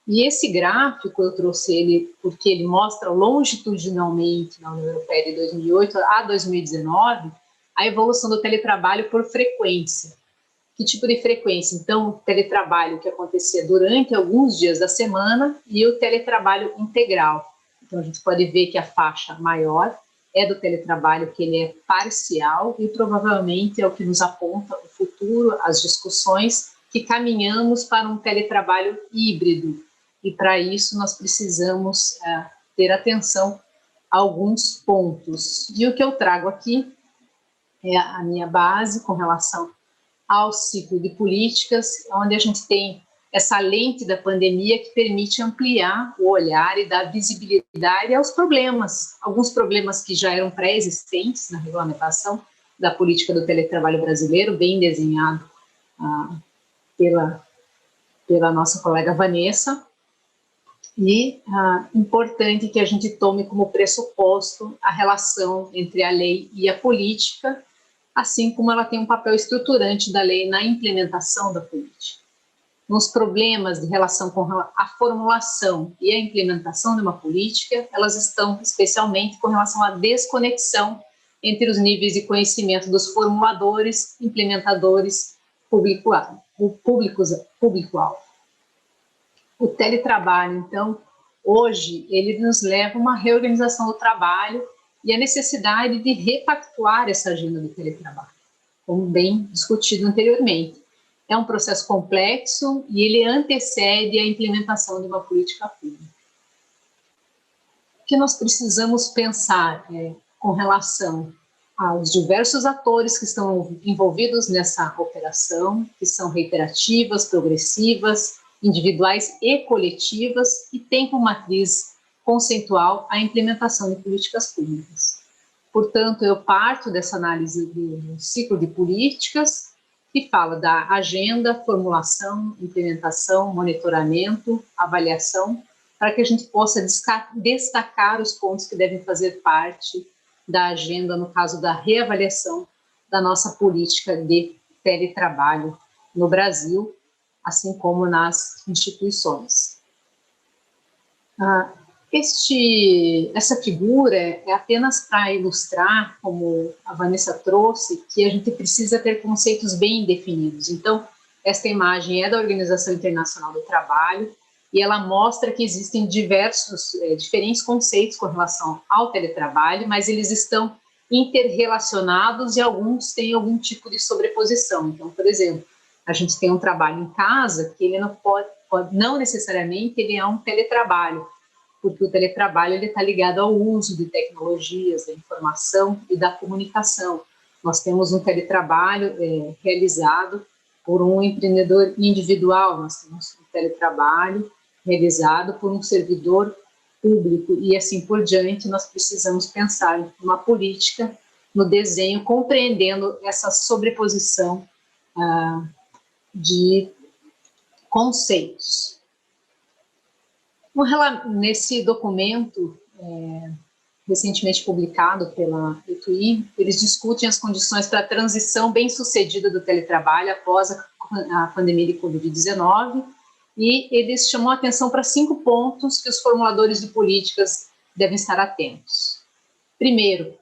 E esse gráfico eu trouxe ele porque ele mostra longitudinalmente na União Europeia de 2008 a 2019 a evolução do teletrabalho por frequência. Que tipo de frequência? Então, o teletrabalho que acontecia durante alguns dias da semana e o teletrabalho integral. Então, a gente pode ver que a faixa maior é do teletrabalho, que ele é parcial e provavelmente é o que nos aponta o futuro, as discussões, que caminhamos para um teletrabalho híbrido. E para isso nós precisamos ter atenção a alguns pontos. E o que eu trago aqui é a minha base com relação ao ciclo de políticas, onde a gente tem essa lente da pandemia que permite ampliar o olhar e dar visibilidade aos problemas, alguns problemas que já eram pré-existentes na regulamentação da política do teletrabalho brasileiro, bem desenhado pela nossa colega Vanessa, e importante que a gente tome como pressuposto a relação entre a lei e a política, assim como ela tem um papel estruturante da lei na implementação da política. nos problemas de relação com a formulação e a implementação de uma política, elas estão especialmente com relação à desconexão entre os níveis de conhecimento dos formuladores, implementadores, público-alvo. O teletrabalho, então, hoje, ele nos leva a uma reorganização do trabalho e a necessidade de repactuar essa agenda do teletrabalho, como bem discutido anteriormente. É um processo complexo e ele antecede a implementação de uma política pública. O que nós precisamos pensar com relação aos diversos atores que estão envolvidos nessa operação, que são reiterativas, progressivas, individuais e coletivas, e tem como matriz conceitual a implementação de políticas públicas. Portanto, eu parto dessa análise do ciclo de políticas, que fala da agenda, formulação, implementação, monitoramento, avaliação, para que a gente possa destacar os pontos que devem fazer parte da agenda, no caso da reavaliação da nossa política de teletrabalho no Brasil, assim como nas instituições. Essa figura é apenas para ilustrar, como a Vanessa trouxe, que a gente precisa ter conceitos bem definidos. Então, esta imagem é da Organização Internacional do Trabalho e ela mostra que existem diferentes conceitos com relação ao teletrabalho, mas eles estão interrelacionados e alguns têm algum tipo de sobreposição. Então, por exemplo, a gente tem um trabalho em casa que ele não necessariamente ele é um teletrabalho, porque o teletrabalho está ligado ao uso de tecnologias, da informação e da comunicação. Nós temos um teletrabalho realizado por um empreendedor individual, nós temos um teletrabalho realizado por um servidor público, e assim por diante. Nós precisamos pensar numa política, no desenho, compreendendo essa sobreposição de conceitos. Nesse documento, recentemente publicado pela ETUI, eles discutem as condições para a transição bem-sucedida do teletrabalho após a pandemia de Covid-19, e eles chamam a atenção para 5 pontos que os formuladores de políticas devem estar atentos. Primeiro,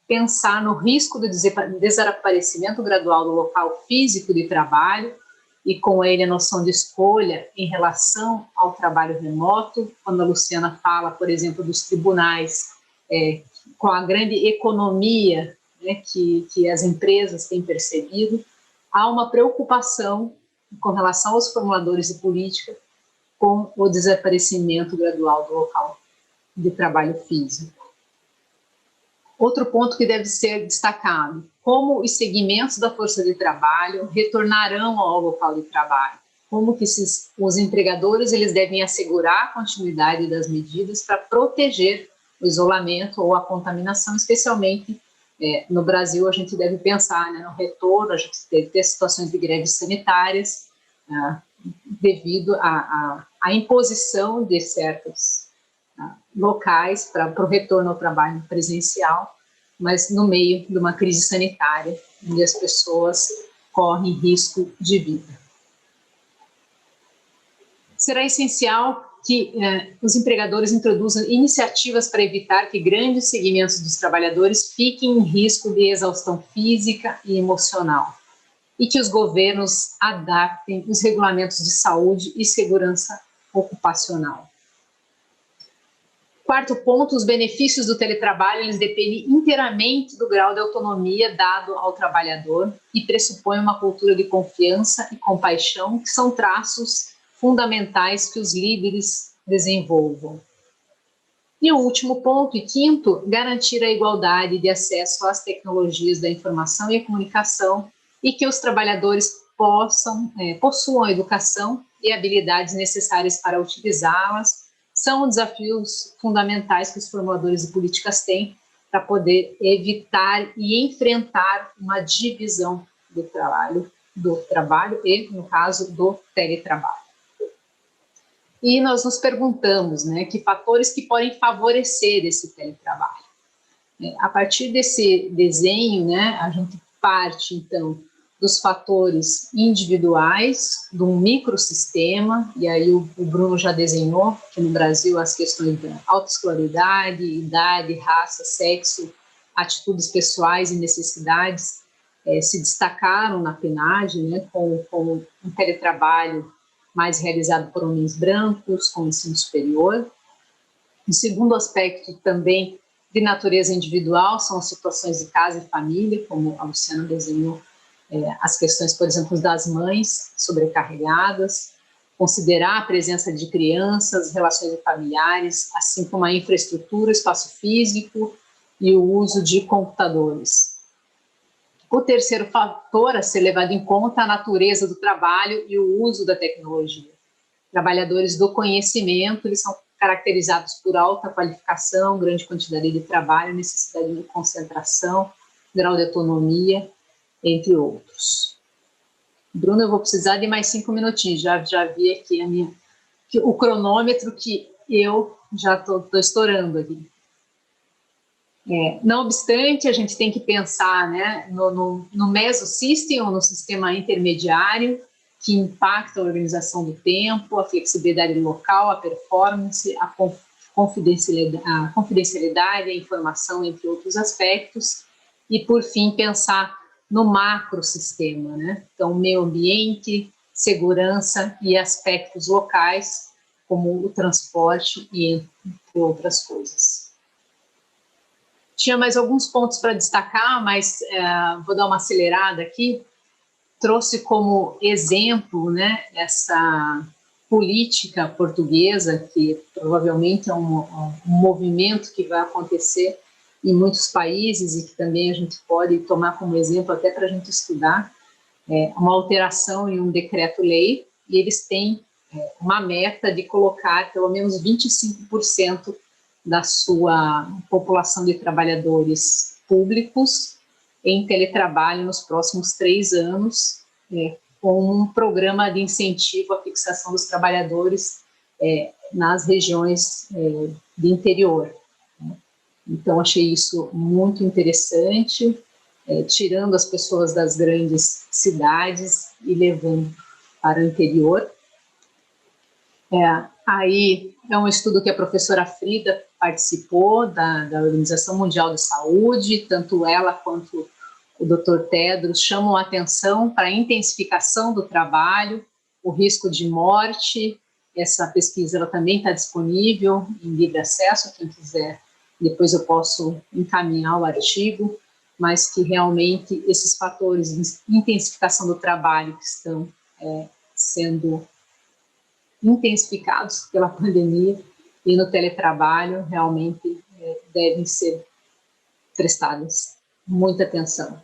pensar no risco do desaparecimento gradual do local físico de trabalho, e com ele a noção de escolha em relação ao trabalho remoto. Quando a Luciana fala, por exemplo, dos tribunais, com a grande economia, né, que as empresas têm percebido, há uma preocupação com relação aos formuladores de política com o desaparecimento gradual do local de trabalho físico. Outro ponto que deve ser destacado: como os segmentos da força de trabalho retornarão ao local de trabalho, como que os empregadores eles devem assegurar a continuidade das medidas para proteger o isolamento ou a contaminação, especialmente no Brasil. A gente deve pensar, né, no retorno. A gente deve ter situações de greves sanitárias devido à imposição de certos locais para o retorno ao trabalho presencial, mas no meio de uma crise sanitária, onde as pessoas correm risco de vida. Será essencial que os empregadores introduzam iniciativas para evitar que grandes segmentos dos trabalhadores fiquem em risco de exaustão física e emocional, e que os governos adaptem os regulamentos de saúde e segurança ocupacional. Quarto ponto: os benefícios do teletrabalho eles dependem inteiramente do grau de autonomia dado ao trabalhador e pressupõem uma cultura de confiança e compaixão, que são traços fundamentais que os líderes desenvolvam. E o último ponto, e quinto: garantir a igualdade de acesso às tecnologias da informação e a comunicação, e que os trabalhadores possuam a educação e habilidades necessárias para utilizá-las. São desafios fundamentais que os formuladores de políticas têm para poder evitar e enfrentar uma divisão do trabalho e, no caso, do teletrabalho. E nós nos perguntamos, né, que fatores que podem favorecer esse teletrabalho. A partir desse desenho, né, a gente parte, então, dos fatores individuais, de um microsistema, e aí o Bruno já desenhou que no Brasil as questões da autoescolaridade, idade, raça, sexo, atitudes pessoais e necessidades se destacaram na PNAD, né, com um teletrabalho mais realizado por homens brancos, com ensino superior. O segundo aspecto também de natureza individual são as situações de casa e família, como a Luciana desenhou, as questões, por exemplo, das mães sobrecarregadas, considerar a presença de crianças, relações familiares, assim como a infraestrutura, espaço físico e o uso de computadores. O terceiro fator a ser levado em conta é a natureza do trabalho e o uso da tecnologia. Trabalhadores do conhecimento, eles são caracterizados por alta qualificação, grande quantidade de trabalho, necessidade de concentração, grau de autonomia, entre outros. Bruno, eu vou precisar de mais 5 minutinhos, já vi aqui o cronômetro que eu já estou estourando aqui. Não obstante, a gente tem que pensar, né, no mesosystem, ou no sistema intermediário, que impacta a organização do tempo, a flexibilidade local, a performance, a confidencialidade, a informação, entre outros aspectos, e, por fim, pensar no macrosistema, né? Então, meio ambiente, segurança e aspectos locais, como o transporte e entre outras coisas. Tinha mais alguns pontos para destacar, mas vou dar uma acelerada aqui. Trouxe como exemplo, né, essa política portuguesa, que provavelmente é um movimento que vai acontecer em muitos países e que também a gente pode tomar como exemplo até para a gente estudar, uma alteração em um decreto-lei, e eles têm uma meta de colocar pelo menos 25% da sua população de trabalhadores públicos em teletrabalho nos próximos 3 anos, com um programa de incentivo à fixação dos trabalhadores nas regiões de interior. Então, achei isso muito interessante, tirando as pessoas das grandes cidades e levando para o interior. Aí é um estudo que a professora Frida participou, da Organização Mundial de Saúde, tanto ela quanto o Dr. Tedros chamam a atenção para a intensificação do trabalho, o risco de morte. Essa pesquisa ela também está disponível em livre acesso, quem quiser, depois eu posso encaminhar o artigo, mas que realmente esses fatores de intensificação do trabalho que estão sendo intensificados pela pandemia e no teletrabalho realmente devem ser prestadas muita atenção.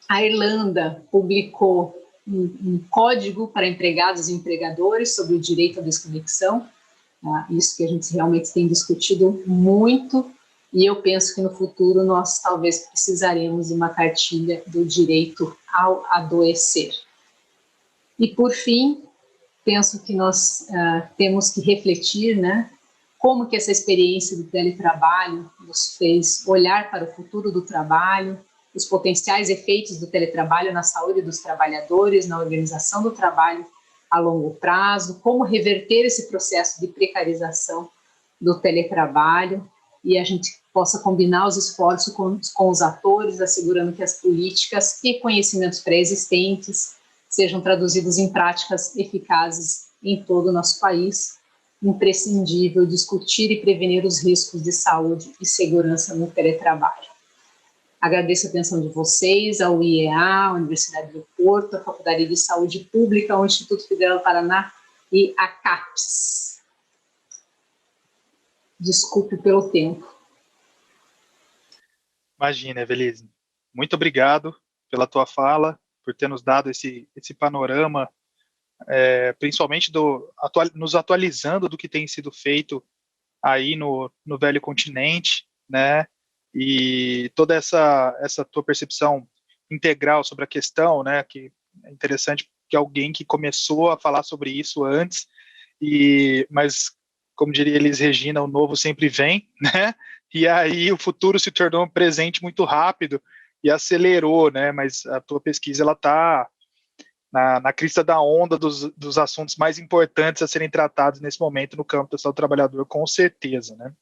A Irlanda publicou um código para empregados e empregadores sobre o direito à desconexão, isso que a gente realmente tem discutido muito, e eu penso que no futuro nós talvez precisaremos de uma cartilha do direito ao adoecer. E por fim, penso que nós temos que refletir, né, como que essa experiência do teletrabalho nos fez olhar para o futuro do trabalho, os potenciais efeitos do teletrabalho na saúde dos trabalhadores, na organização do trabalho a longo prazo, como reverter esse processo de precarização do teletrabalho, e a gente possa combinar os esforços com os atores, assegurando que as políticas e conhecimentos pré-existentes sejam traduzidos em práticas eficazes em todo o nosso país. Imprescindível discutir e prevenir os riscos de saúde e segurança no teletrabalho. Agradeço a atenção de vocês, ao IEA, à Universidade do Porto, à Faculdade de Saúde Pública, ao Instituto Federal do Paraná e à CAPES. Desculpe pelo tempo. Imagina, Evelise. Muito obrigado pela tua fala, por ter nos dado esse panorama, principalmente nos atualizando do que tem sido feito aí no velho continente, né? E toda essa tua percepção integral sobre a questão, né? Que é interessante que alguém que começou a falar sobre isso antes, mas, como diria Elis Regina, o novo sempre vem, né? E aí o futuro se tornou um presente muito rápido, e acelerou, né? Mas a tua pesquisa ela está na crista da onda dos assuntos mais importantes a serem tratados nesse momento no campo da saúde do trabalhador, com certeza, né?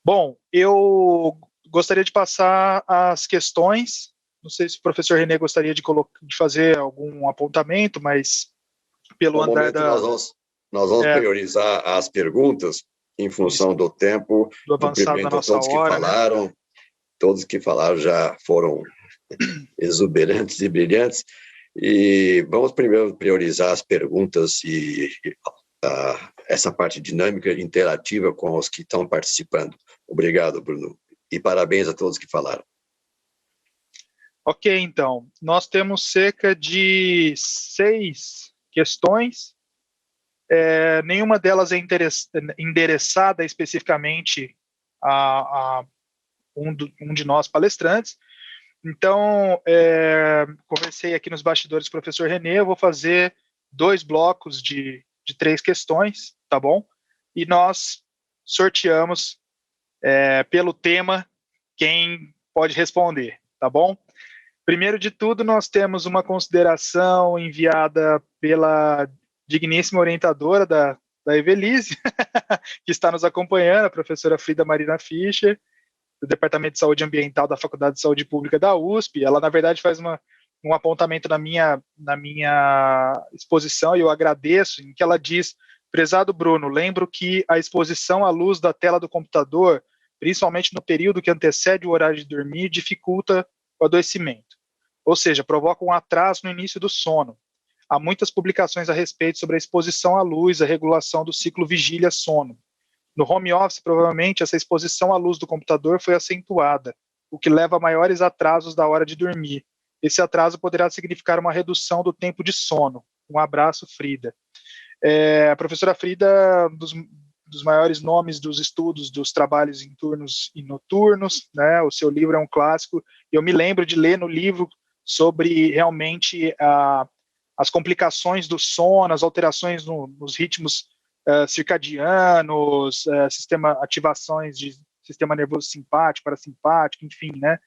Bom, eu gostaria de passar as questões. Não sei se o professor René gostaria de fazer algum apontamento, mas pelo no andar momento nós vamos priorizar as perguntas em função do tempo. Do avançado da nossa hora, né? Todos que falaram já foram exuberantes e brilhantes. E vamos primeiro priorizar as perguntas e essa parte dinâmica e interativa com os que estão participando. Obrigado, Bruno. E parabéns a todos que falaram. Ok, então. Nós temos cerca de 6 questões. Nenhuma delas é endereçada especificamente a um de nós palestrantes. Então, conversei aqui nos bastidores com o professor René, eu vou fazer 2 blocos de 3 questões, tá bom? E nós sorteamos pelo tema quem pode responder, tá bom? Primeiro de tudo, nós temos uma consideração enviada pela digníssima orientadora da Evelise, que está nos acompanhando, a professora Frida Marina Fischer, do Departamento de Saúde Ambiental da Faculdade de Saúde Pública da USP. Ela, na verdade, faz um apontamento na minha exposição, e eu agradeço, em que ela diz: prezado Bruno, lembro que a exposição à luz da tela do computador, principalmente no período que antecede o horário de dormir, dificulta o adoecimento, ou seja, provoca um atraso no início do sono. Há muitas publicações a respeito sobre a exposição à luz, a regulação do ciclo vigília-sono. No home office, provavelmente, essa exposição à luz do computador foi acentuada, o que leva a maiores atrasos da hora de dormir. Esse atraso poderá significar uma redução do tempo de sono. Um abraço, Frida. A professora Frida, dos maiores nomes dos estudos dos trabalhos em turnos e noturnos, né? O seu livro é um clássico. Eu me lembro de ler no livro sobre realmente as complicações do sono, as alterações nos ritmos circadianos, ativações de sistema nervoso simpático, parasimpático, enfim, né?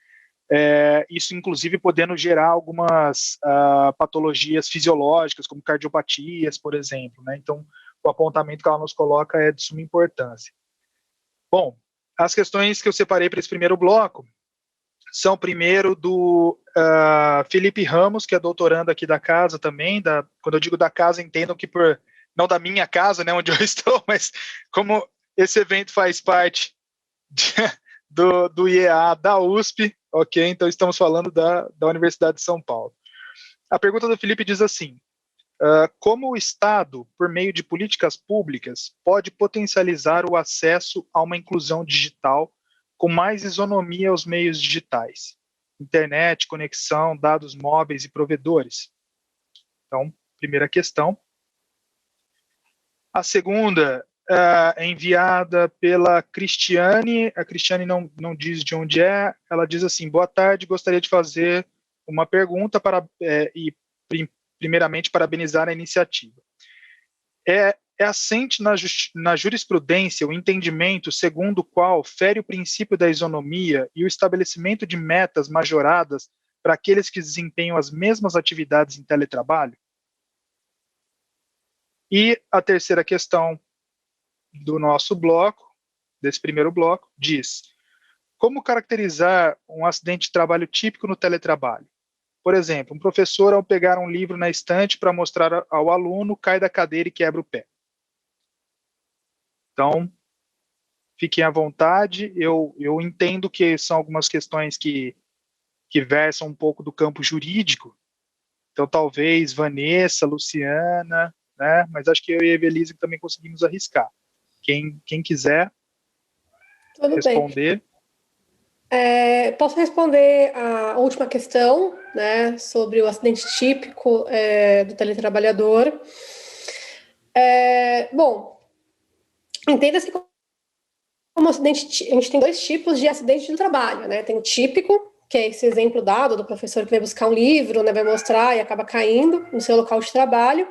Isso, inclusive, podendo gerar algumas patologias fisiológicas, como cardiopatias, por exemplo, né? Então, o apontamento que ela nos coloca é de suma importância. Bom, as questões que eu separei para esse primeiro bloco são, primeiro, do Felipe Ramos, que é doutorando aqui da casa também. Quando eu digo da casa, entendam que não da minha casa, né, onde eu estou, mas como esse evento faz parte do IEA da USP, ok? Então estamos falando da Universidade de São Paulo. A pergunta do Felipe diz assim: como o Estado, por meio de políticas públicas, pode potencializar o acesso a uma inclusão digital com mais isonomia aos meios digitais? Internet, conexão, dados móveis e provedores. Então, primeira questão. A segunda é enviada pela Cristiane. A Cristiane não diz de onde é. Ela diz assim: boa tarde, gostaria de fazer uma pergunta e primeiramente parabenizar a iniciativa. É assente na jurisprudência o entendimento segundo o qual fere o princípio da isonomia e o estabelecimento de metas majoradas para aqueles que desempenham as mesmas atividades em teletrabalho? E a terceira questão do nosso bloco, desse primeiro bloco, diz: como caracterizar um acidente de trabalho típico no teletrabalho? Por exemplo, um professor, ao pegar um livro na estante para mostrar ao aluno, cai da cadeira e quebra o pé. Então, fiquem à vontade. Eu entendo que são algumas questões que versam um pouco do campo jurídico. Então, talvez Vanessa, Luciana, né? Mas acho que eu e a Evelise também conseguimos arriscar. Quem quiser Tudo responder. Bem. Posso responder a última questão, né, sobre o acidente típico do teletrabalhador. Bom, entenda-se como acidente. A gente tem 2 tipos de acidente do trabalho, né? Tem o típico, que é esse exemplo dado do professor que vai buscar um livro, né, vai mostrar e acaba caindo no seu local de trabalho.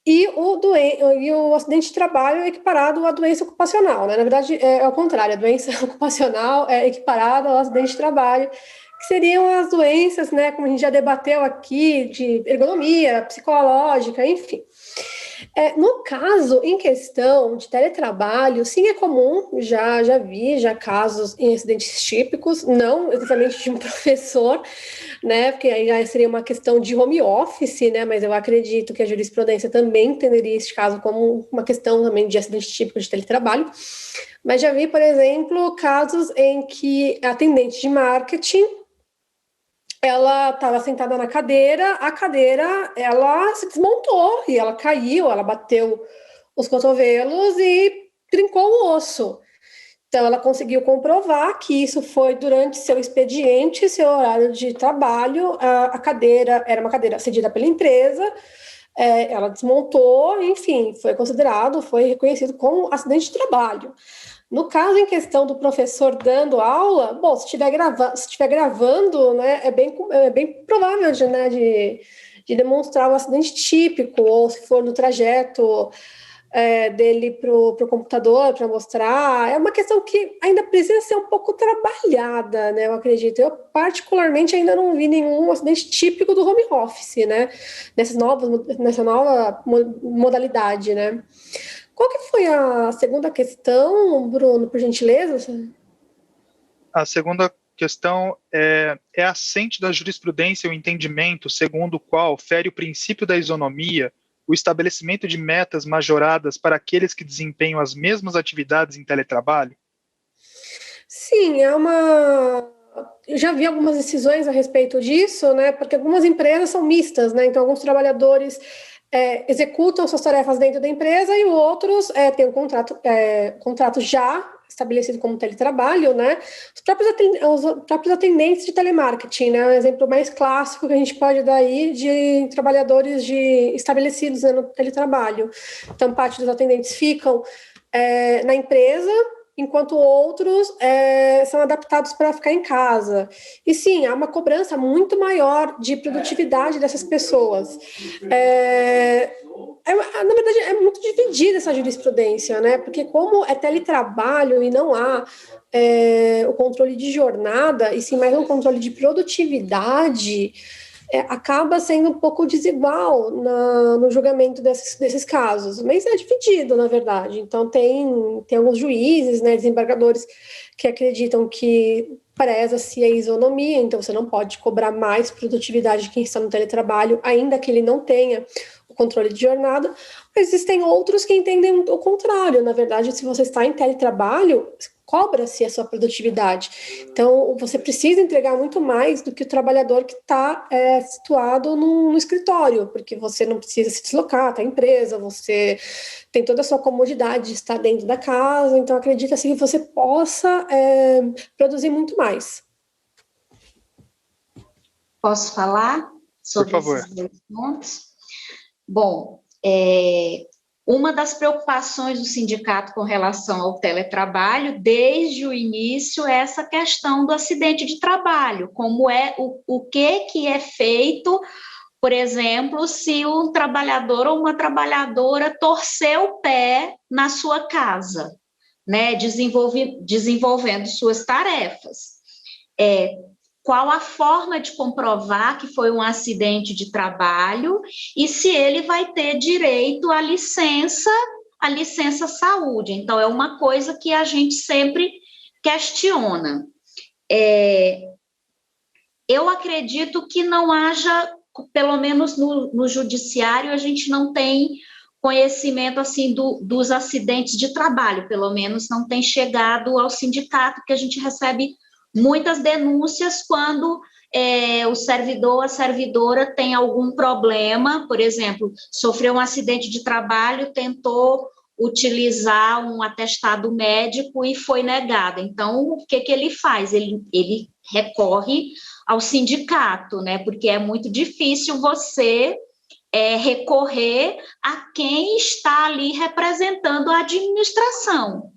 E o acidente de trabalho é equiparado à doença ocupacional, né? Na verdade, é ao contrário, a doença ocupacional é equiparada ao acidente de trabalho, que seriam as doenças, né, como a gente já debateu aqui, de ergonomia, psicológica, enfim. No caso, em questão de teletrabalho, sim, é comum, já vi casos em acidentes típicos, não exatamente de um professor, né, porque aí já seria uma questão de home office, né, mas eu acredito que a jurisprudência também entenderia esse caso como uma questão também de acidente típico de teletrabalho, mas já vi, por exemplo, casos em que a atendente de marketing, ela estava sentada na cadeira, a cadeira, ela se desmontou e ela caiu, ela bateu os cotovelos e trincou o osso. Então, ela conseguiu comprovar que isso foi durante seu expediente, seu horário de trabalho. A cadeira era uma cadeira cedida pela empresa, ela desmontou, enfim, foi reconhecido como acidente de trabalho. No caso em questão do professor dando aula, bom, se estiver gravando, né, é bem provável de demonstrar um acidente típico, ou se for no trajeto dele para o computador para mostrar, é uma questão que ainda precisa ser um pouco trabalhada, né, eu acredito. Eu, particularmente, ainda não vi nenhum acidente típico do home office, né, nessa nova modalidade, né. Qual que foi a segunda questão, Bruno, por gentileza? A segunda questão é assente da jurisprudência o entendimento segundo o qual fere o princípio da isonomia o estabelecimento de metas majoradas para aqueles que desempenham as mesmas atividades em teletrabalho? Sim, eu já vi algumas decisões a respeito disso, né? Porque algumas empresas são mistas, né? Então, alguns trabalhadores executam suas tarefas dentro da empresa e outros têm um contrato já estabelecido como teletrabalho, né? Os próprios atendentes de telemarketing, né? O exemplo mais clássico que a gente pode dar aí de trabalhadores estabelecidos, né, no teletrabalho. Então, parte dos atendentes ficam na empresa, enquanto outros são adaptados para ficar em casa. E sim, há uma cobrança muito maior de produtividade dessas pessoas. Na verdade, é muito dividida essa jurisprudência, né? Porque como é teletrabalho e não há o controle de jornada, e sim mais um controle de produtividade, acaba sendo um pouco desigual no julgamento desses casos, mas é dividido, na verdade. Então, tem alguns juízes, né, desembargadores, que acreditam que preza-se a isonomia, então você não pode cobrar mais produtividade de quem está no teletrabalho, ainda que ele não tenha o controle de jornada, mas existem outros que entendem o contrário. Na verdade, se você está em teletrabalho, cobra-se a sua produtividade. Então, você precisa entregar muito mais do que o trabalhador que está situado no escritório, porque você não precisa se deslocar, está em empresa, você tem toda a sua comodidade de estar dentro da casa, então acredita assim que você possa produzir muito mais. Posso falar sobre esses dois pontos? Bom, uma das preocupações do sindicato com relação ao teletrabalho, desde o início, é essa questão do acidente de trabalho, como o que é feito, por exemplo, se um trabalhador ou uma trabalhadora torcer o pé na sua casa, né, desenvolvendo suas tarefas. Qual a forma de comprovar que foi um acidente de trabalho e se ele vai ter direito à licença saúde. Então, é uma coisa que a gente sempre questiona. Eu acredito que não haja, pelo menos no judiciário, a gente não tem conhecimento assim dos acidentes de trabalho, pelo menos não tem chegado ao sindicato, que a gente recebe muitas denúncias quando o servidor ou a servidora tem algum problema, por exemplo, sofreu um acidente de trabalho, tentou utilizar um atestado médico e foi negado. Então, o que ele faz? Ele recorre ao sindicato, né? Porque é muito difícil você recorrer a quem está ali representando a administração.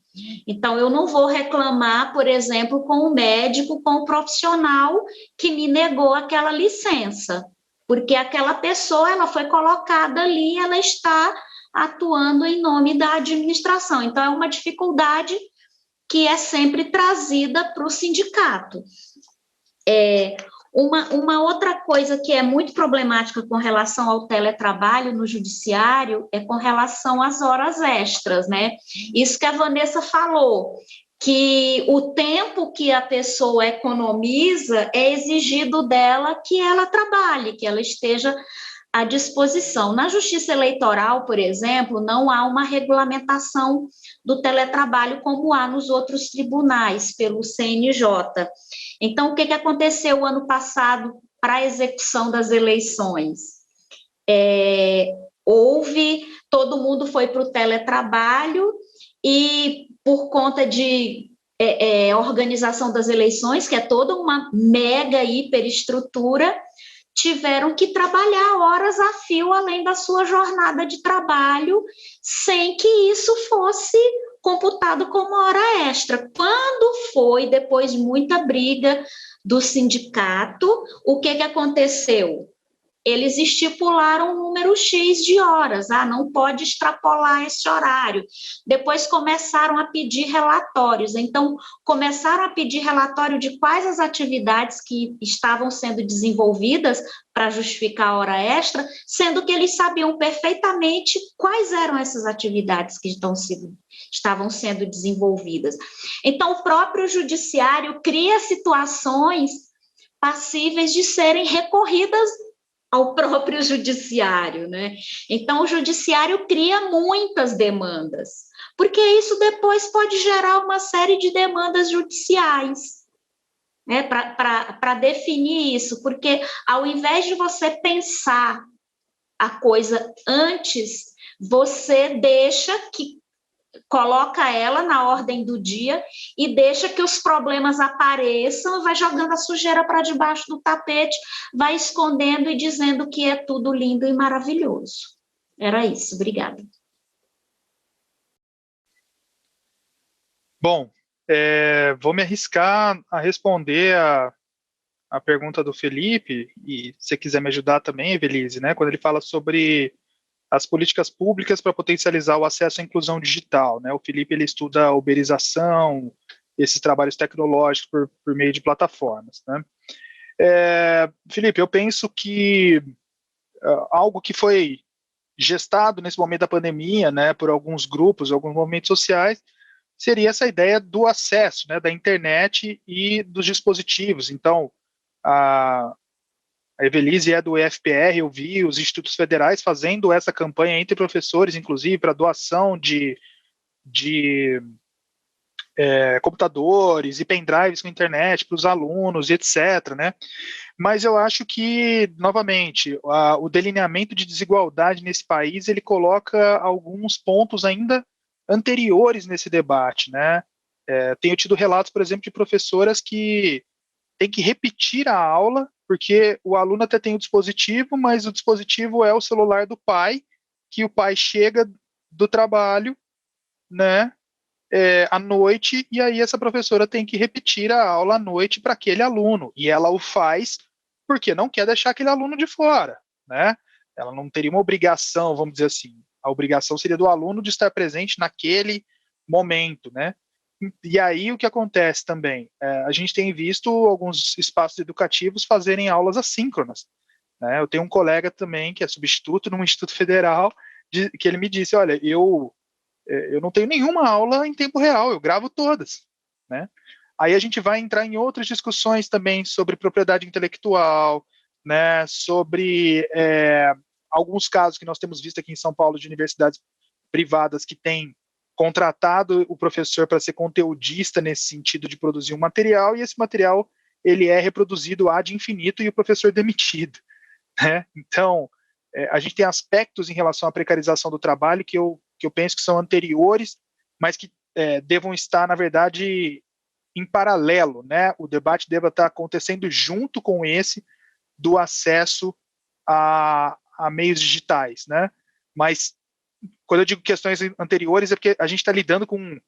Então, eu não vou reclamar, por exemplo, com o médico, com o profissional que me negou aquela licença, porque aquela pessoa, ela foi colocada ali, ela está atuando em nome da administração. Então, é uma dificuldade que é sempre trazida para o sindicato. Uma outra coisa que é muito problemática com relação ao teletrabalho no judiciário é com relação às horas extras, né? Isso que a Vanessa falou, que o tempo que a pessoa economiza é exigido dela que ela trabalhe, que ela esteja à disposição. Na Justiça Eleitoral, por exemplo, não há uma regulamentação do teletrabalho como há nos outros tribunais, pelo CNJ. Então, o que aconteceu ano passado para a execução das eleições? Todo mundo foi para o teletrabalho e, por conta de organização das eleições, que é toda uma mega hiperestrutura, tiveram que trabalhar horas a fio além da sua jornada de trabalho, sem que isso fosse computado como hora extra. Quando foi, depois de muita briga do sindicato, o que aconteceu? Eles estipularam um número X de horas, não pode extrapolar esse horário. Depois começaram a pedir relatórios, então começaram a pedir relatório de quais as atividades que estavam sendo desenvolvidas para justificar a hora extra, sendo que eles sabiam perfeitamente quais eram essas atividades que estavam sendo desenvolvidas. Então, o próprio judiciário cria situações passíveis de serem recorridas ao próprio judiciário, né? Então, o judiciário cria muitas demandas, porque isso depois pode gerar uma série de demandas judiciais, né, para definir isso, porque ao invés de você pensar a coisa antes, você coloca ela na ordem do dia e deixa que os problemas apareçam, vai jogando a sujeira para debaixo do tapete, vai escondendo e dizendo que é tudo lindo e maravilhoso. Era isso, obrigada. Bom, vou me arriscar a responder a pergunta do Felipe, e se você quiser me ajudar também, Evelise, né, quando ele fala sobre as políticas públicas para potencializar o acesso à inclusão digital, né? O Felipe, ele estuda a uberização, esses trabalhos tecnológicos por meio de plataformas, né? Felipe, eu penso que algo que foi gestado nesse momento da pandemia, né, por alguns grupos, alguns movimentos sociais, seria essa ideia do acesso, né, da internet e dos dispositivos. Então, a Evelise é do EFPR, eu vi os institutos federais fazendo essa campanha entre professores, inclusive, para doação de computadores e pendrives com internet para os alunos, etc., né? Mas eu acho que, novamente, o delineamento de desigualdade nesse país, ele coloca alguns pontos ainda anteriores nesse debate, né? Tenho tido relatos, por exemplo, de professoras que têm que repetir a aula, porque o aluno até tem o dispositivo, mas o dispositivo é o celular do pai, que o pai chega do trabalho, né, à noite, e aí essa professora tem que repetir a aula à noite para aquele aluno, e ela o faz porque não quer deixar aquele aluno de fora, né? Ela não teria uma obrigação, vamos dizer assim, a obrigação seria do aluno de estar presente naquele momento, né? E aí o que acontece também? A gente tem visto alguns espaços educativos fazerem aulas assíncronas, né? Eu tenho um colega também que é substituto num instituto federal, que ele me disse, olha, eu não tenho nenhuma aula em tempo real, eu gravo todas, né? Aí a gente vai entrar em outras discussões também sobre propriedade intelectual, né? Sobre alguns casos que nós temos visto aqui em São Paulo de universidades privadas que têm contratado o professor para ser conteudista nesse sentido de produzir um material, e esse material ele é reproduzido ad infinito e o professor demitido, né? Então, a gente tem aspectos em relação à precarização do trabalho que eu penso que são anteriores, mas que devam estar, na verdade, em paralelo, né? O debate deva estar acontecendo junto com esse do acesso a meios digitais, né? Mas quando eu digo questões anteriores, é porque a gente está lidando com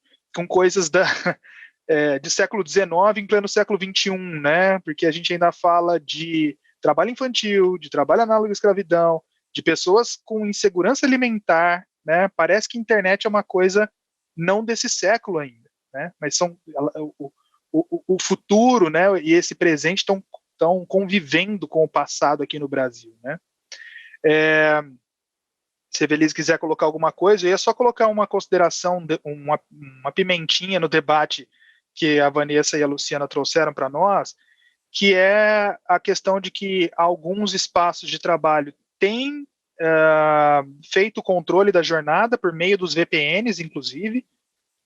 coisas de século XIX em pleno século XXI, né? Porque a gente ainda fala de trabalho infantil, de trabalho análogo à escravidão, de pessoas com insegurança alimentar, né? Parece que a internet é uma coisa não desse século ainda, né? Mas o futuro, né, e esse presente estão convivendo com o passado aqui no Brasil, né? Se a Evelise quiser colocar alguma coisa, eu ia só colocar uma consideração, uma pimentinha no debate que a Vanessa e a Luciana trouxeram para nós, que é a questão de que alguns espaços de trabalho têm feito o controle da jornada por meio dos VPNs, inclusive,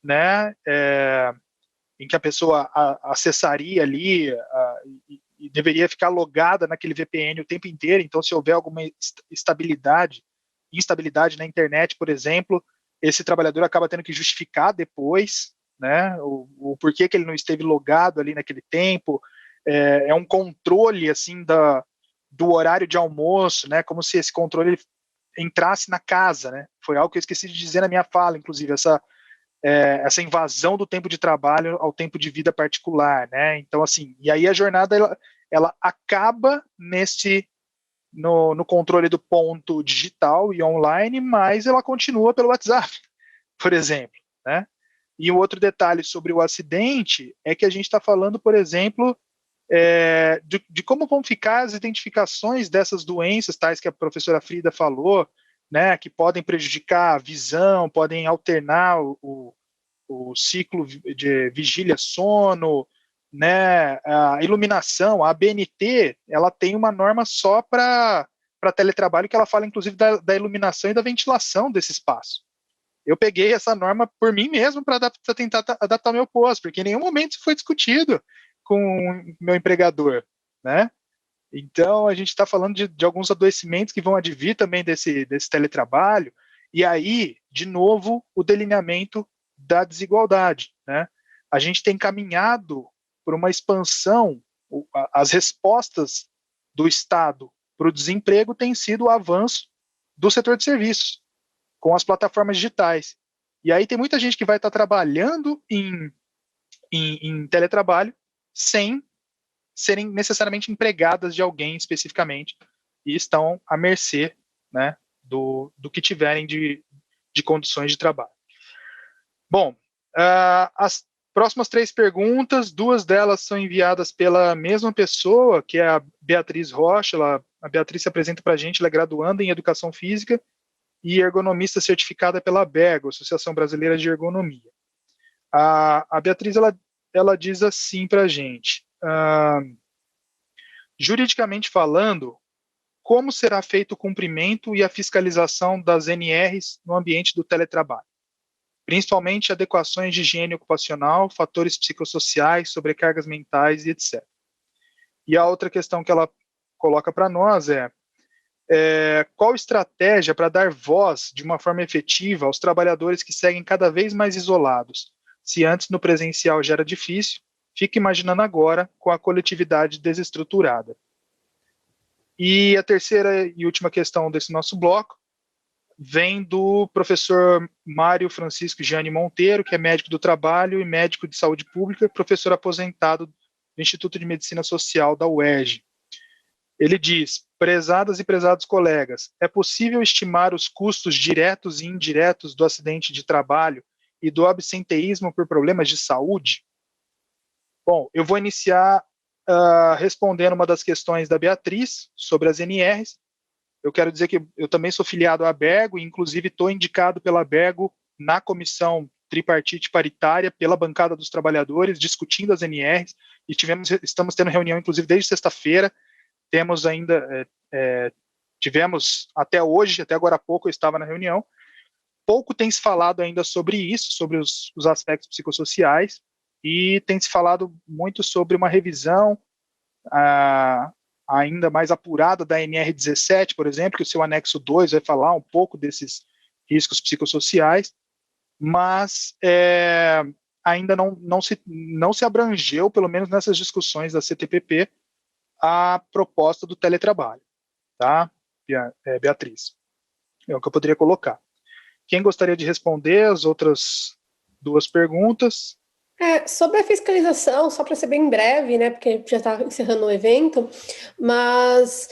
né, em que a pessoa acessaria ali e deveria ficar logada naquele VPN o tempo inteiro. Então, se houver alguma instabilidade na internet, por exemplo, esse trabalhador acaba tendo que justificar depois, né, o porquê que ele não esteve logado ali naquele tempo. É um controle, assim, do horário de almoço, né, como se esse controle entrasse na casa, né. Foi algo que eu esqueci de dizer na minha fala, inclusive, essa invasão do tempo de trabalho ao tempo de vida particular, né. Então, assim, e aí a jornada ela acaba no controle do ponto digital e online, mas ela continua pelo WhatsApp, por exemplo, né? E um outro detalhe sobre o acidente é que a gente está falando, por exemplo, de como vão ficar as identificações dessas doenças, tais que a professora Frida falou, né, que podem prejudicar a visão, podem alternar o ciclo de vigília-sono, né, a iluminação. A ABNT, ela tem uma norma só para teletrabalho, que ela fala, inclusive, da iluminação e da ventilação desse espaço. Eu peguei essa norma por mim mesmo para tentar adaptar o meu posto, porque em nenhum momento isso foi discutido com o meu empregador, né? Então, a gente está falando de alguns adoecimentos que vão advir também desse teletrabalho, e aí, de novo, o delineamento da desigualdade, né? A gente tem caminhado por uma expansão, as respostas do Estado para o desemprego têm sido o avanço do setor de serviços, com as plataformas digitais. E aí tem muita gente que vai estar trabalhando em teletrabalho sem serem necessariamente empregadas de alguém especificamente, e estão à mercê, né, do que tiverem de condições de trabalho. Bom, as próximas 3 perguntas, 2 delas são enviadas pela mesma pessoa, que é a Beatriz Rocha. A Beatriz se apresenta para a gente, ela é graduanda em Educação Física e ergonomista certificada pela ABERGO, Associação Brasileira de Ergonomia. A Beatriz, ela diz assim para a gente: juridicamente falando, como será feito o cumprimento e a fiscalização das NRs no ambiente do teletrabalho? Principalmente adequações de higiene ocupacional, fatores psicossociais, sobrecargas mentais e etc. E a outra questão que ela coloca para nós qual estratégia para dar voz de uma forma efetiva aos trabalhadores que seguem cada vez mais isolados? Se antes no presencial já era difícil, fica imaginando agora com a coletividade desestruturada. E a terceira e última questão desse nosso bloco vem do professor Mário Francisco Gianni Monteiro, que é médico do trabalho e médico de saúde pública, professor aposentado do Instituto de Medicina Social da UERJ. Ele diz: prezadas e prezados colegas, é possível estimar os custos diretos e indiretos do acidente de trabalho e do absenteísmo por problemas de saúde? Bom, eu vou iniciar respondendo uma das questões da Beatriz sobre as NRs. Eu quero dizer que eu também sou filiado à ABERGO, e inclusive estou indicado pela ABERGO na comissão tripartite paritária pela bancada dos trabalhadores, discutindo as NRs, e estamos tendo reunião, inclusive, desde sexta-feira. Tivemos até hoje, até agora há pouco eu estava na reunião. Pouco tem se falado ainda sobre isso, sobre os aspectos psicossociais, e tem se falado muito sobre uma revisão ainda mais apurada da NR17, por exemplo, que o seu anexo 2 vai falar um pouco desses riscos psicossociais, mas ainda não se abrangeu, pelo menos nessas discussões da CTPP, a proposta do teletrabalho, tá, Beatriz? É o que eu poderia colocar. Quem gostaria de responder as outras 2 perguntas? Sobre a fiscalização, só para ser bem breve, né, porque já está encerrando o evento, mas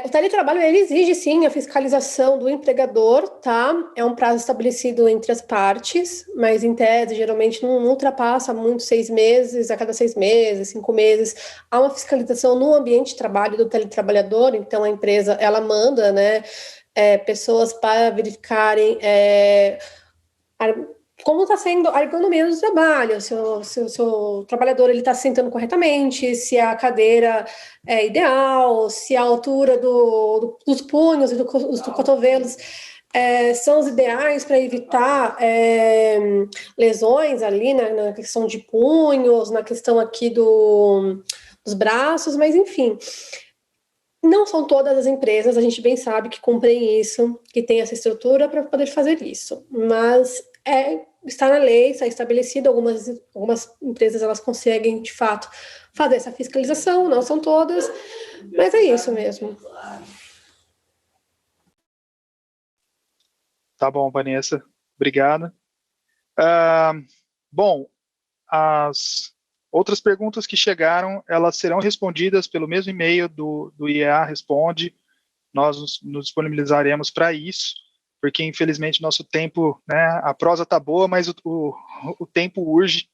O teletrabalho, ele exige, sim, a fiscalização do empregador, tá? É um prazo estabelecido entre as partes, mas, em tese, geralmente não ultrapassa muito 6 meses, a cada 6 meses, 5 meses. Há uma fiscalização no ambiente de trabalho do teletrabalhador, então a empresa, ela manda, né, pessoas para verificarem como está sendo a ergonomia do trabalho, se o trabalhador está sentando corretamente, se a cadeira é ideal, se a altura dos punhos e dos cotovelos são os ideais para evitar lesões ali na questão de punhos, na questão aqui dos braços, mas enfim. Não são todas as empresas, a gente bem sabe que cumprem isso, que tem essa estrutura para poder fazer isso, mas está na lei, está estabelecido, algumas empresas elas conseguem, de fato, fazer essa fiscalização, não são todas, mas é isso mesmo. Tá bom, Vanessa, obrigada. Bom, as outras perguntas que chegaram, elas serão respondidas pelo mesmo e-mail do IEA Responde, nós nos disponibilizaremos para isso, porque infelizmente nosso tempo, né, a prosa está boa, mas o tempo urge,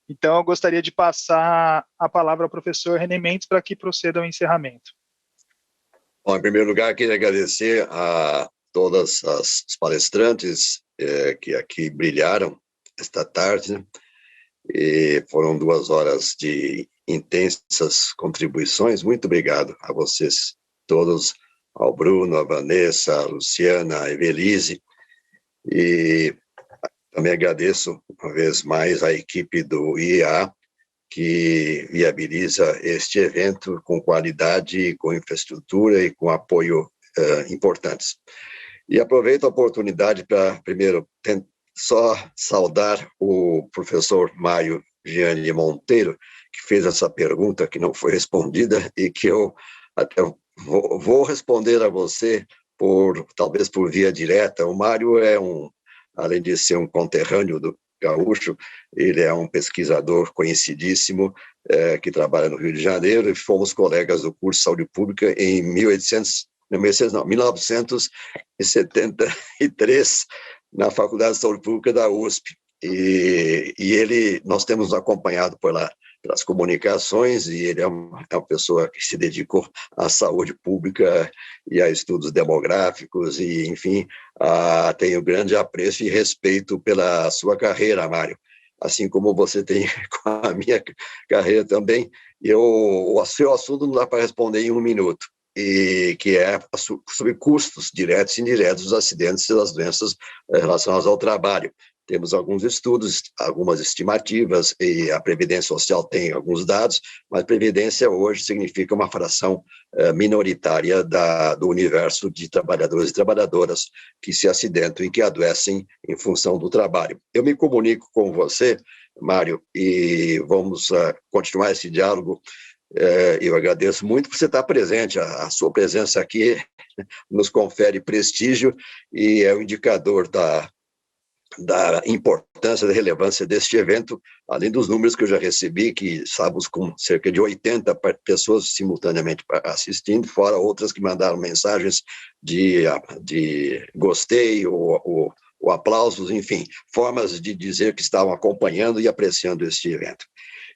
então eu gostaria de passar a palavra ao professor René Mendes para que proceda ao encerramento. Bom, em primeiro lugar, queria agradecer a todas as palestrantes que aqui brilharam esta tarde, né? E foram 2 horas de intensas contribuições. Muito obrigado a vocês todos, ao Bruno, a Vanessa, a Luciana, a Evelise, e também agradeço uma vez mais a equipe do IEA, que viabiliza este evento com qualidade, com infraestrutura e com apoio importantes. E aproveito a oportunidade para, primeiro, só saudar o professor Mário Gianni Monteiro, que fez essa pergunta que não foi respondida e que eu até vou responder a você, talvez por via direta. O Mário além de ser um conterrâneo do gaúcho, ele é um pesquisador conhecidíssimo, que trabalha no Rio de Janeiro, e fomos colegas do curso de Saúde Pública em 1973, na Faculdade de Saúde Pública da USP. E nós temos acompanhado por lá, pelas comunicações, e ele é uma pessoa que se dedicou à saúde pública e a estudos demográficos, e, enfim, tenho grande apreço e respeito pela sua carreira, Mário, assim como você tem com a minha carreira também. O seu assunto não dá para responder em 1 minuto, e que é sobre custos diretos e indiretos dos acidentes e das doenças relacionadas ao trabalho. Temos alguns estudos, algumas estimativas, e a Previdência Social tem alguns dados, mas Previdência hoje significa uma fração minoritária do universo de trabalhadores e trabalhadoras que se acidentam e que adoecem em função do trabalho. Eu me comunico com você, Mário, e vamos continuar esse diálogo. Eu agradeço muito por você estar presente. A sua presença aqui nos confere prestígio e é um indicador da importância, da relevância deste evento, além dos números que eu já recebi, que estávamos com cerca de 80 pessoas simultaneamente assistindo, fora outras que mandaram mensagens de gostei ou aplausos, enfim, formas de dizer que estavam acompanhando e apreciando este evento.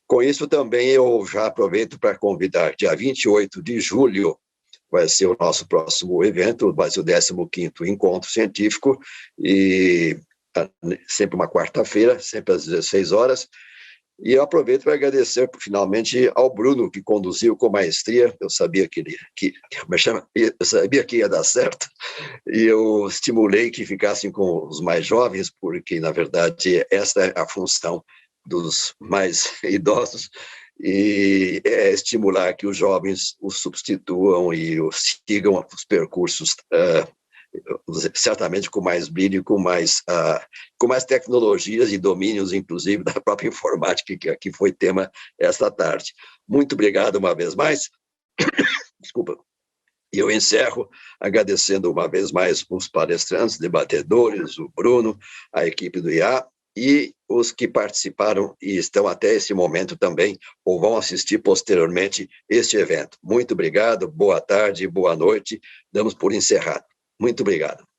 Com isso, também eu já aproveito para convidar, dia 28 de julho, vai ser o nosso próximo evento, vai ser o 15º Encontro Científico, e sempre uma quarta-feira, sempre às 16 horas, e eu aproveito para agradecer finalmente ao Bruno, que conduziu com maestria. Eu sabia que ia dar certo, e eu estimulei que ficassem com os mais jovens, porque, na verdade, esta é a função dos mais idosos, e estimular que os jovens os substituam e sigam os percursos certamente com mais brilho, com mais tecnologias e domínios, inclusive, da própria informática, que aqui foi tema esta tarde. Muito obrigado uma vez mais. Desculpa. E eu encerro agradecendo uma vez mais os palestrantes, debatedores, o Bruno, a equipe do IA, e os que participaram e estão até esse momento também, ou vão assistir posteriormente este evento. Muito obrigado, boa tarde, boa noite. Damos por encerrado. Muito obrigado.